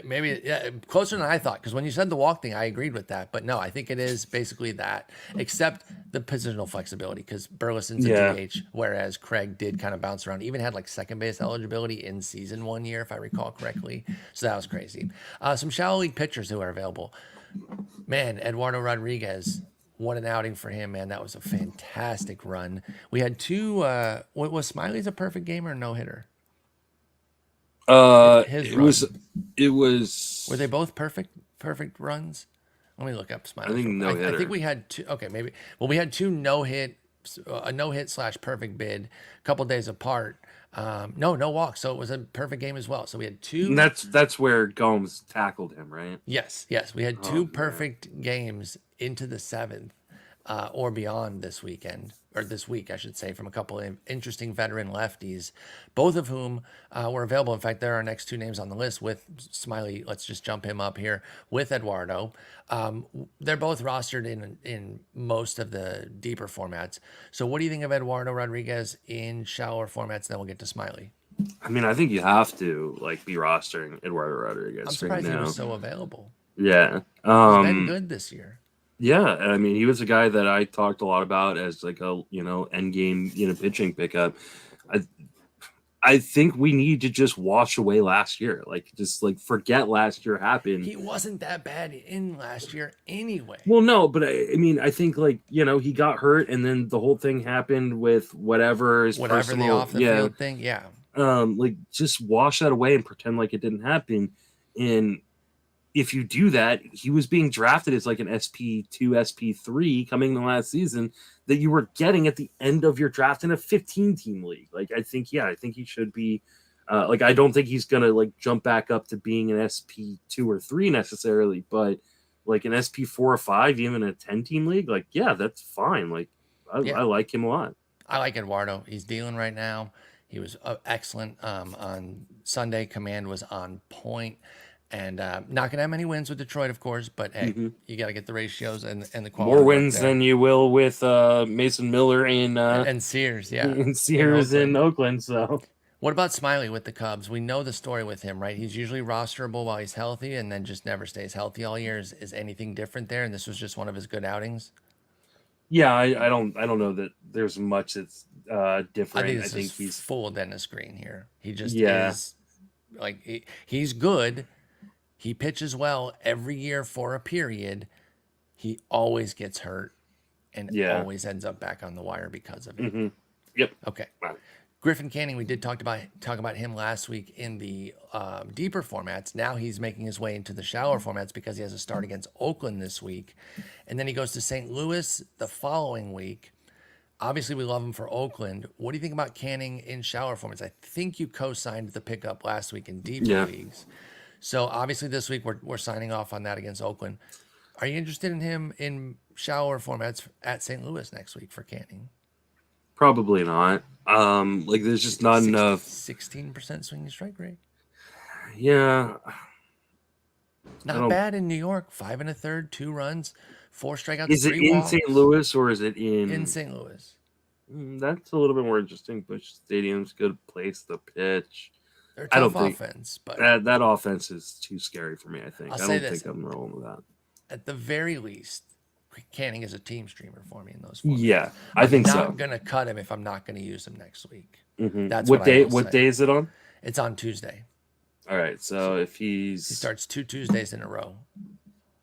Maybe closer than I thought, because when you said the walk thing, I agreed with that. But no, I think it is basically that, except the positional flexibility, because Burleson's a DH, whereas Craig did kind of bounce around. Even had like second base eligibility in season 1 year, if I recall correctly. So that was crazy. Some shallow league pitchers who are available. Man, Eduardo Rodriguez, what an outing for him, man. That was a fantastic run. We had 2, was Smyly's a perfect game or no hitter? It was. Were they both perfect runs? Let me look up Smyly. I think no hitter. I think we had 2. Okay, maybe. Well, we had 2 a no hit / perfect bid, a couple days apart. No walks, so it was a perfect game as well. So we had 2. And that's where Gomes tackled him, right? Yes. We had 2 perfect games into the 7th or beyond this weekend. Or this week, I should say, from a couple of interesting veteran lefties, both of whom were available. In fact, there are our next 2 names on the list with Smyly. Let's just jump him up here with Eduardo. They're both rostered in most of the deeper formats. So what do you think of Eduardo Rodriguez in shallower formats? Then we'll get to Smyly. I mean, I think you have to be rostering Eduardo Rodrigez. I'm surprised he was so available. Yeah. He's been good this year. Yeah, I mean, he was a guy that I talked a lot about as end game pitching pickup. I think we need to just wash away last year, forget last year happened. He wasn't that bad in last year anyway. Well, no, but I mean, I think he got hurt, and then the whole thing happened with whatever personal, the off the field thing, yeah. Just wash that away and pretend like it didn't happen, and. If you do that, he was being drafted as like an SP2, SP3 coming the last season that you were getting at the end of your draft in a 15-team league. I think he should be I don't think he's going to jump back up to being an SP2 or 3 necessarily, but an SP4 or 5, even a 10-team league, that's fine. I like him a lot. I like Eduardo. He's dealing right now. He was excellent on Sunday. Command was on point. And not going to have many wins with Detroit, of course, but hey, you got to get the ratios and the quality. More wins than you will with Mason Miller and Sears, yeah. And Sears in Oakland. So, what about Smyly with the Cubs? We know the story with him, right? He's usually rosterable while he's healthy, and then just never stays healthy all year. Is anything different there? And this was just one of his good outings. Yeah, I don't know that there's much that's different. I think he's full Dennis Green here. He just Yeah. is like he's good. He pitches well every year for a period. He always gets hurt and always ends up back on the wire because of it. Mm-hmm. Yep. Okay. Griffin Canning, we did talk about him last week in the deeper formats. Now he's making his way into the shallower formats because he has a start against Oakland this week. And then he goes to St. Louis the following week. Obviously, we love him for Oakland. What do you think about Canning in shallower formats? I think you co-signed the pickup last week in deeper leagues. So obviously this week we're signing off on that against Oakland. Are you interested in him in shallower formats at St. Louis next week for Canning? Probably not. There's just not enough. 16% swinging strike rate. Yeah. Not bad in New York. 5 1/3, 2 runs, 4 strikeouts. Is it in St. Louis or is it in St. Louis? That's a little bit more interesting. Busch Stadium's a good place to pitch. They're a tough offense, but that offense is too scary for me. I think I don't think I'm rolling with that. At the very least, Canning is a team streamer for me in those formats. Yeah, I think so. I'm not gonna cut him if I'm not gonna use him next week. Mm-hmm. That's what day. What day is it on? It's on Tuesday. All right, so if he starts 2 Tuesdays in a row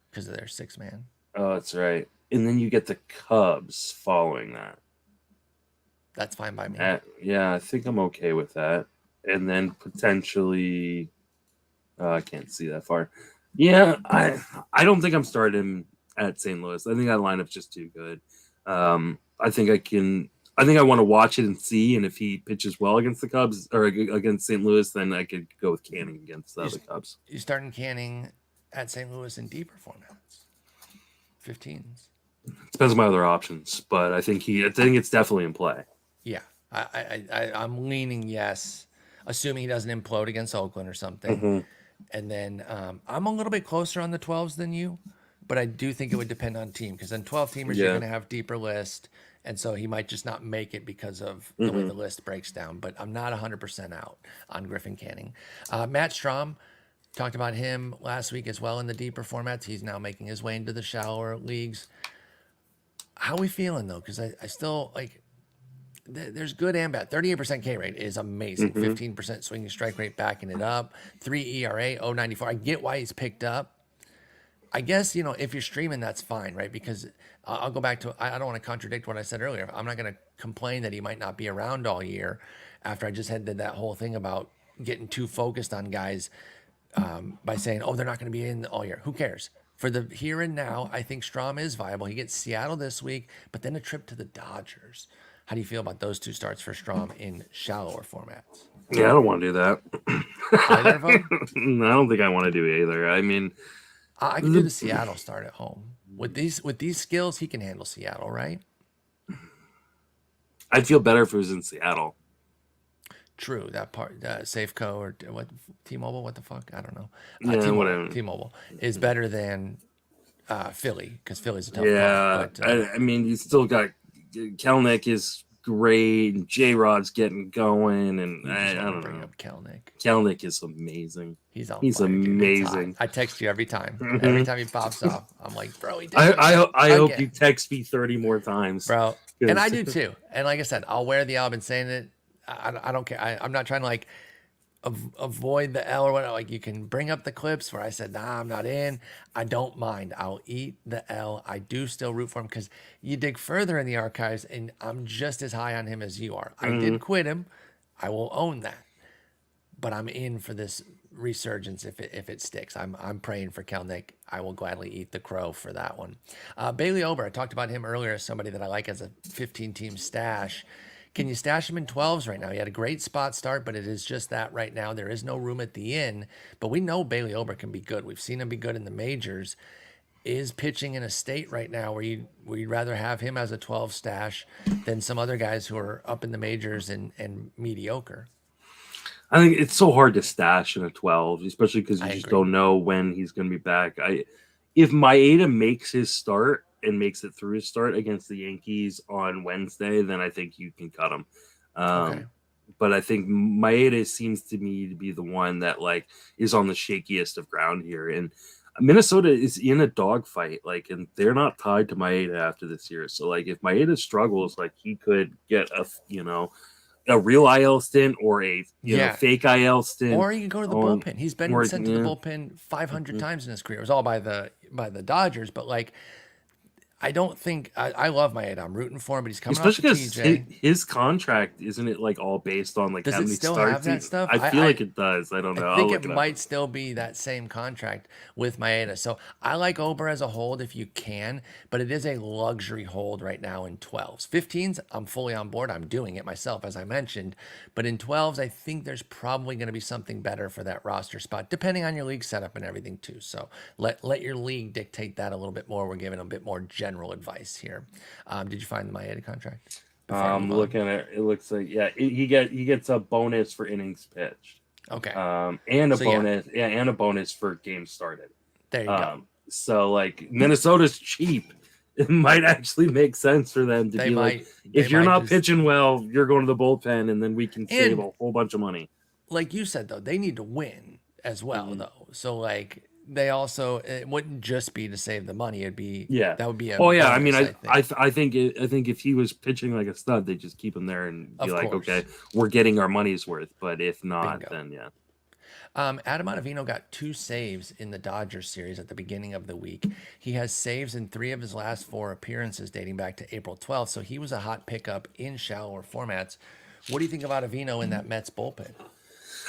because of their 6-man. Oh, that's right. And then you get the Cubs following that. That's fine by me. Yeah, I think I'm okay with that. And then potentially, I can't see that far. Yeah, I don't think I'm starting him at St. Louis. I think that lineup's just too good. I think I want to watch it and see. And if he pitches well against the Cubs or against St. Louis, then I could go with Canning against the Cubs. You starting Canning at St. Louis in deeper formats, 15s. Depends on my other options, but I think it's definitely in play. Yeah, I'm leaning yes, assuming he doesn't implode against Oakland or something. Mm-hmm. And then I'm a little bit closer on the 12s than you, but I do think it would depend on team because on 12-teamers you're going to have deeper list, and so he might just not make it because of the way the list breaks down. But I'm not 100% out on Griffin Canning. Matt Strahm, talked about him last week as well in the deeper formats. He's now making his way into the shallower leagues. How are we feeling though? Because I still like. There's good and bad. 38% K rate is amazing. 15% swinging strike rate backing it up. 3 ERA, 0.94. I get why he's picked up. I guess, if you're streaming, that's fine, right? Because I'll go back to, I don't want to contradict what I said earlier. I'm not going to complain that he might not be around all year after I just did that whole thing about getting too focused on guys by saying, oh, they're not going to be in all year. Who cares? For the here and now, I think Strahm is viable. He gets Seattle this week, but then a trip to the Dodgers. How do you feel about those 2 starts for Strahm in shallower formats? Yeah, I don't want to do that. Either of them? I don't think I want to do either. I mean, I can do the Seattle start at home. With these skills, he can handle Seattle, right? I'd feel better if it was in Seattle. True, that part, Safeco or what T-Mobile, what the fuck? I don't know. Yeah, whatever. T-Mobile is better than Philly because Philly's a tough Yeah, but, I mean, you still got Kelnick is great, and J-Rod's getting going, and I don't bring know. up Kelnick. Kelnick is amazing. He's fire, amazing. I text you every time. Every time he pops up, I'm like, bro, he did I hope you text me 30 more times, bro. And I do too. And like I said, I'll wear the L. I've been saying it. I don't care. I'm not trying to like avoid the L or whatever. Like you can bring up the clips where I said, nah, I'm not in. I don't mind. I'll eat the L. I do still root for him because you dig further in the archives and I'm just as high on him as you are. I did quit him. I will own that. But I'm in for this resurgence if it sticks. I'm praying for Kelnick. I will gladly eat the crow for that one. Bailey Ober, I talked about him earlier as somebody that I like as a 15-team stash. Can you stash him in 12s right now? He had a great spot start, but it is just that right now. There is no room at the inn, but we know Bailey Ober can be good. We've seen him be good in the majors. is pitching in a state right now where you'd rather have him as a 12 stash than some other guys who are up in the majors and mediocre. I think it's so hard to stash in a 12, especially because you I just agree. don't know when he's going to be back. If Maeda makes his start and makes it through his start against the Yankees on Wednesday, then I think you can cut him. Okay. But I think Maeda seems to me to be the one that like is on the shakiest of ground here, and Minnesota is in a dogfight, like, and they're not tied to Maeda after this year. So like, if Maeda struggles, like he could get a real IL stint or a fake IL stint, or he can go to the bullpen. He's been sent to the bullpen 500 times in his career. It was all by the Dodgers, but like, I don't think I love Maeda. I'm rooting for him, but he's coming especially off the because TJ. his contract isn't it like all based on like Does how it many still starts? have that stuff? I feel like it does. I don't know. I think I'll it look it might up. still be that same contract with Maeda. So I like Ober as a hold if you can, but it is a luxury hold right now in 12s. 15s, I'm fully on board. I'm doing it myself, as I mentioned. But in 12s, I think there's probably going to be something better for that roster spot, depending on your league setup and everything too. So let your league dictate that a little bit more. We're giving a bit more general advice here. Did you find the Maeda contract? Looking at it, it looks like he gets a bonus for innings pitched. Okay. And a bonus, and a bonus for games started. There you go. So like Minnesota's cheap. It might actually make sense for them to like, if you're not pitching well, you're going to the bullpen, and then we can save a whole bunch of money. Like you said, though, they need to win as well, though. So like they also, it wouldn't just be to save the money. It'd be that would be a bonus, I mean, I think if he was pitching like a stud, they just keep him there and be like, okay, we're getting our money's worth. But if not, then yeah. Adam Ottavino got 2 saves in the Dodgers series at the beginning of the week. He has saves in 3 of his last 4 appearances dating back to April 12th. So he was a hot pickup in shallower formats. What do you think of Ottavino in that Mets bullpen?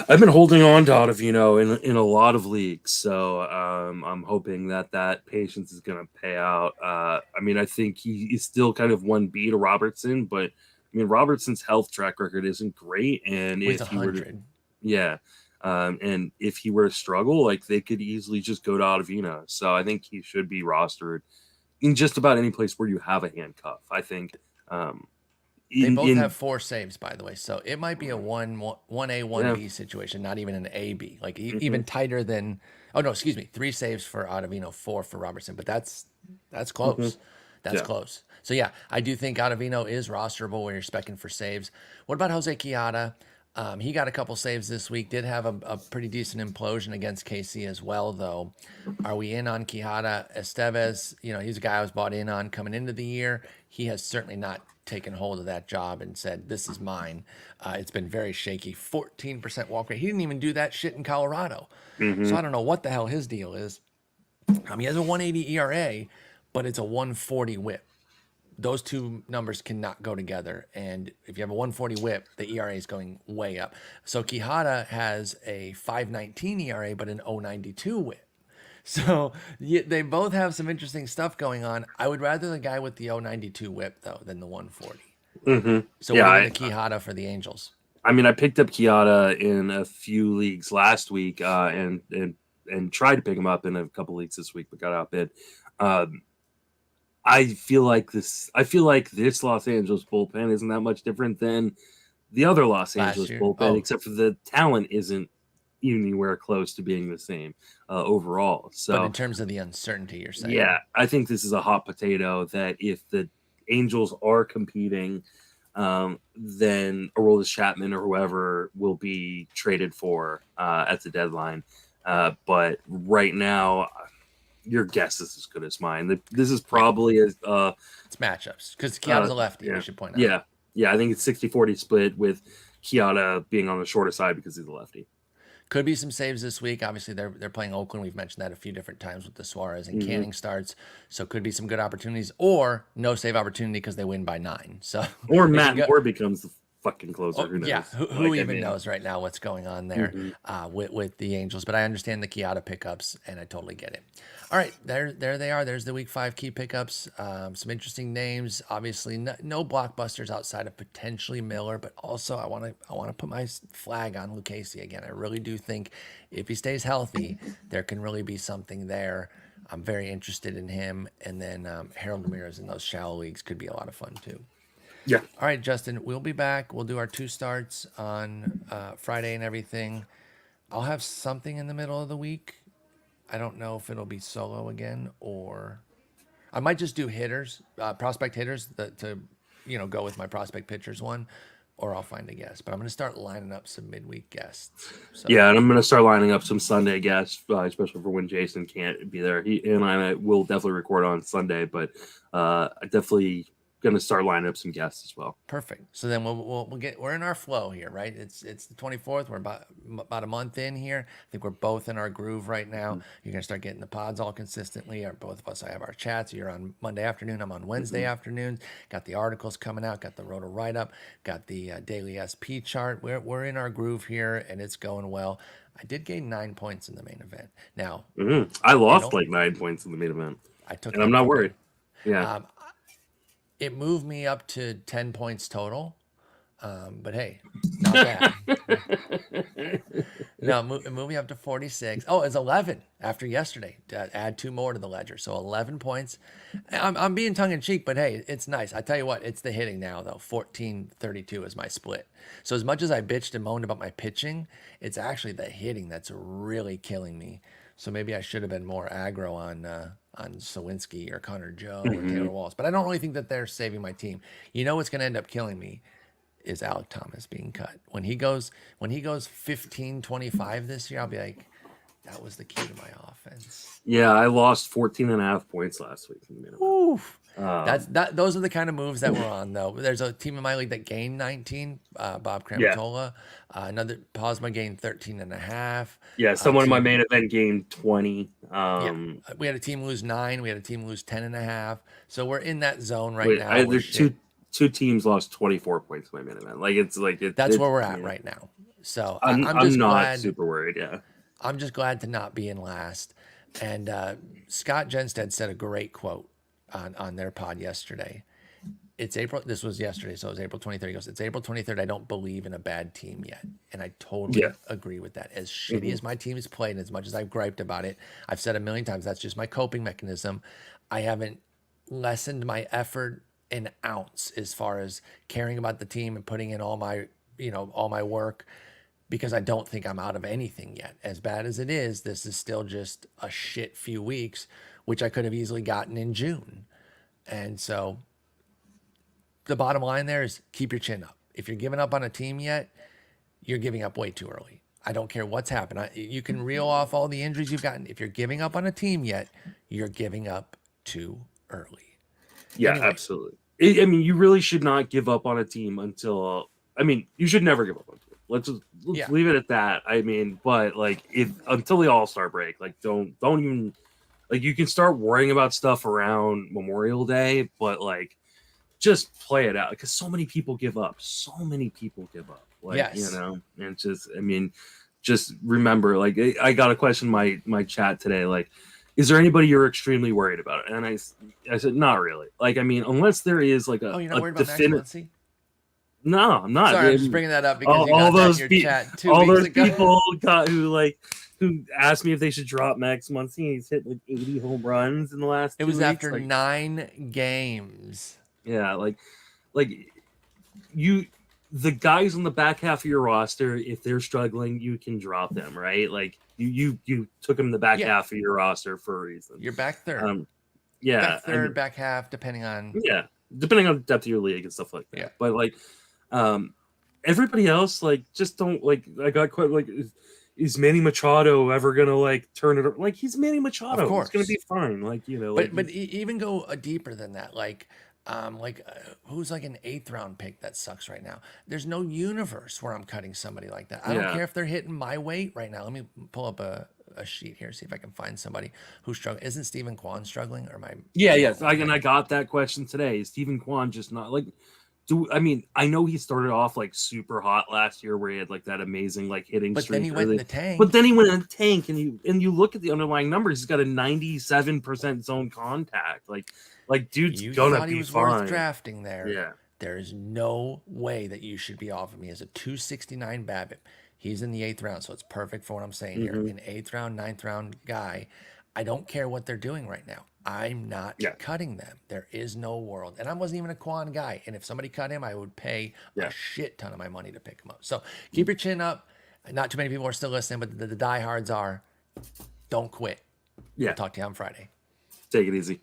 I've been holding on to Ottavino in a lot of leagues, so I'm hoping that patience is going to pay out. I mean, I think he is still kind of 1B to Robertson, but I mean, Robertson's health track record isn't great, and if he were to, and if he were to struggle, like they could easily just go to Ottavino. So I think he should be rostered in just about any place where you have a handcuff. I think. They both have 4 saves, by the way, so it might be a 1A, 1B situation, not even an AB. Like even tighter than. Oh no, excuse me, 3 saves for Ottavino, 4 for Robertson, but that's close. That's close. So yeah, I do think Ottavino is rosterable when you're specking for saves. What about Jose Quijada? He got a couple saves this week. Did have a pretty decent implosion against KC as well, though. Are we in on Quijada? Estevez, he's a guy I was bought in on coming into the year. He has certainly not taken hold of that job and said, this is mine. It's been very shaky. 14% walk rate. He didn't even do that shit in Colorado. So I don't know what the hell his deal is. He has a 180 ERA, but it's a 140 whip. Those two numbers cannot go together. And if you have a 140 whip, the ERA is going way up. So Quijada has a 519 ERA, but an 092 whip. So they both have some interesting stuff going on. I would rather the guy with the 092 whip, though, than the 140. So what do the Quijada for the Angels? I mean, I picked up Quijada in a few leagues last week and tried to pick him up in a couple leagues this week, but got outbid. I feel like this Los Angeles bullpen isn't that much different than the other Los Angeles bullpen, except for the talent isn't anywhere close to being the same overall. So, but in terms of the uncertainty, you're saying, yeah, I think this is a hot potato. That if the Angels are competing, then Aroldis Chapman or whoever will be traded for at the deadline. But right now, your guess is as good as mine. This is probably it's matchups because Quijada's a lefty. We should point out. Yeah. I think it's 60-40 split with Quijada being on the shorter side because he's a lefty. Could be some saves this week. Obviously, they're playing Oakland. We've mentioned that a few different times with the Suarez and Canning starts. So could be some good opportunities or no save opportunity because they win by 9. So or Matt Moore becomes the fucking closer. Who knows? Yeah, who even knows right now what's going on there with the Angels? But I understand the Quijada pickups, and I totally get it. All right, there they are. There's the Week 5 key pickups. Some interesting names. Obviously, no blockbusters outside of potentially Miller, but also I want to put my flag on Lucchesi again. I really do think if he stays healthy, there can really be something there. I'm very interested in him. And then Harold Ramirez in those shallow leagues could be a lot of fun too. Yeah. All right, Justin, we'll be back. We'll do our 2 starts on Friday and everything. I'll have something in the middle of the week. I don't know if it'll be solo again, or I might just do hitters, prospect hitters to go with my prospect pitchers one, or I'll find a guest. But I'm going to start lining up some midweek guests. So. Yeah, and I'm going to start lining up some Sunday guests, especially for when Jason can't be there. He and I will definitely record on Sunday, but I definitely going to start lining up some guests as well. Perfect. So then we're in our flow here, right? It's the 24th. We're about a month in here. I think we're both in our groove right now. Mm-hmm. You're going to start getting the pods all consistently. Both of us, I have our chats. You're on Monday afternoon. I'm on Wednesday afternoons. Got the articles coming out. Got the Roto write-up. Got the daily SP chart. We're in our groove here, and it's going well. I did gain 9 points in the main event. Now, I lost like 9 points in the main event. And I'm not worried. Yeah. It moved me up to 10 points total. But hey, not bad. No, it moved me up to 46. Oh, it's 11 after yesterday. Add 2 more to the ledger. So 11 points. I'm being tongue in cheek, but hey, it's nice. I tell you what, it's the hitting now though. 14-32 is my split. So as much as I bitched and moaned about my pitching, it's actually the hitting that's really killing me. So maybe I should have been more aggro on Suwinski or Connor Joe or Taylor Walls. But I don't really think that they're saving my team. You know what's going to end up killing me is Alec Thomas being cut. When he goes 15-25 this year, I'll be like, that was the key to my offense. Yeah, I lost 14.5 points last week. Oof. Those are the kind of moves that we're on, though. There's a team in my league that gained 19. Bob Cramatola. Another Posma gained 13.5. Yeah, someone in my main event gained 20. We had a team lose 9. We had a team lose 10.5. So we're in that zone right now. There's two teams lost 24 points in my main event. That's where we're at right now. So I'm just not glad, super worried. Yeah, I'm just glad to not be in last. And Scott Genstead said a great quote on their pod yesterday. It's April. This was yesterday, so it was April 23rd. He goes, "It's April 23rd. I don't believe in a bad team yet," and I totally agree with that. As shitty as my team has played, and as much as I've griped about it, I've said a million times that's just my coping mechanism. I haven't lessened my effort an ounce as far as caring about the team and putting in all my work, because I don't think I'm out of anything yet. As bad as it is, this is still just a shit few weeks, which I could have easily gotten in June. And so the bottom line there is keep your chin up. If you're giving up on a team yet, you're giving up way too early. I don't care what's happened. You can reel off all the injuries you've gotten. If you're giving up on a team yet, you're giving up too early. Yeah, anyway. Absolutely. I mean, you really should not give up on a team until. You should never give up on a team. Let's leave it at that. I mean, but until the All-Star break, don't even you can start worrying about stuff around Memorial Day, but just play it out, because so many people give up. And just remember, I got a question in my chat today, is there anybody you're extremely worried about? And I said, not really. Unless there is you're not worried about Max Muncy? No, I'm not. Sorry, I'm just bringing that up because you got that in your chat 2 weeks ago. All those people who asked me if they should drop Max Muncy. He's hit 80 home runs in the last 2 weeks. It was after 9 games. Yeah, the guys on the back half of your roster, if they're struggling, you can drop them, right? You took them in the back half of your roster for a reason. You're back third. Back third, back half, depending on depending on the depth of your league and stuff like that. Yeah. But everybody else, just don't I got quite is Manny Machado ever gonna turn it around? He's Manny Machado. Of course. It's gonna be fine. But even go deeper than that. Who's an 8th round pick that sucks right now? There's no universe where I'm cutting somebody like that. I don't care if they're hitting my weight right now. Let me pull up a sheet here, see if I can find somebody who's struggling. Isn't Stephen Kwan struggling? Or Yes. I got that question today. Is Stephen Kwan just not I know he started off super hot last year, where he had that amazing hitting but streak. Then he went in the tank. But then he went in the tank, and you look at the underlying numbers. He's got a 97% zone contact. Dude's gonna be fine. Worth drafting there. Yeah. There is no way that you should be off of me as a 269 BABIP. He's in the 8th round, so it's perfect for what I'm saying here. An 8th round, 9th round guy. I don't care what they're doing right now. I'm not cutting them. There is no world. And I wasn't even a Quan guy. And if somebody cut him, I would pay a shit ton of my money to pick him up. So keep your chin up. Not too many people are still listening, but the diehards are. Don't quit. Yeah. I'll talk to you on Friday. Take it easy.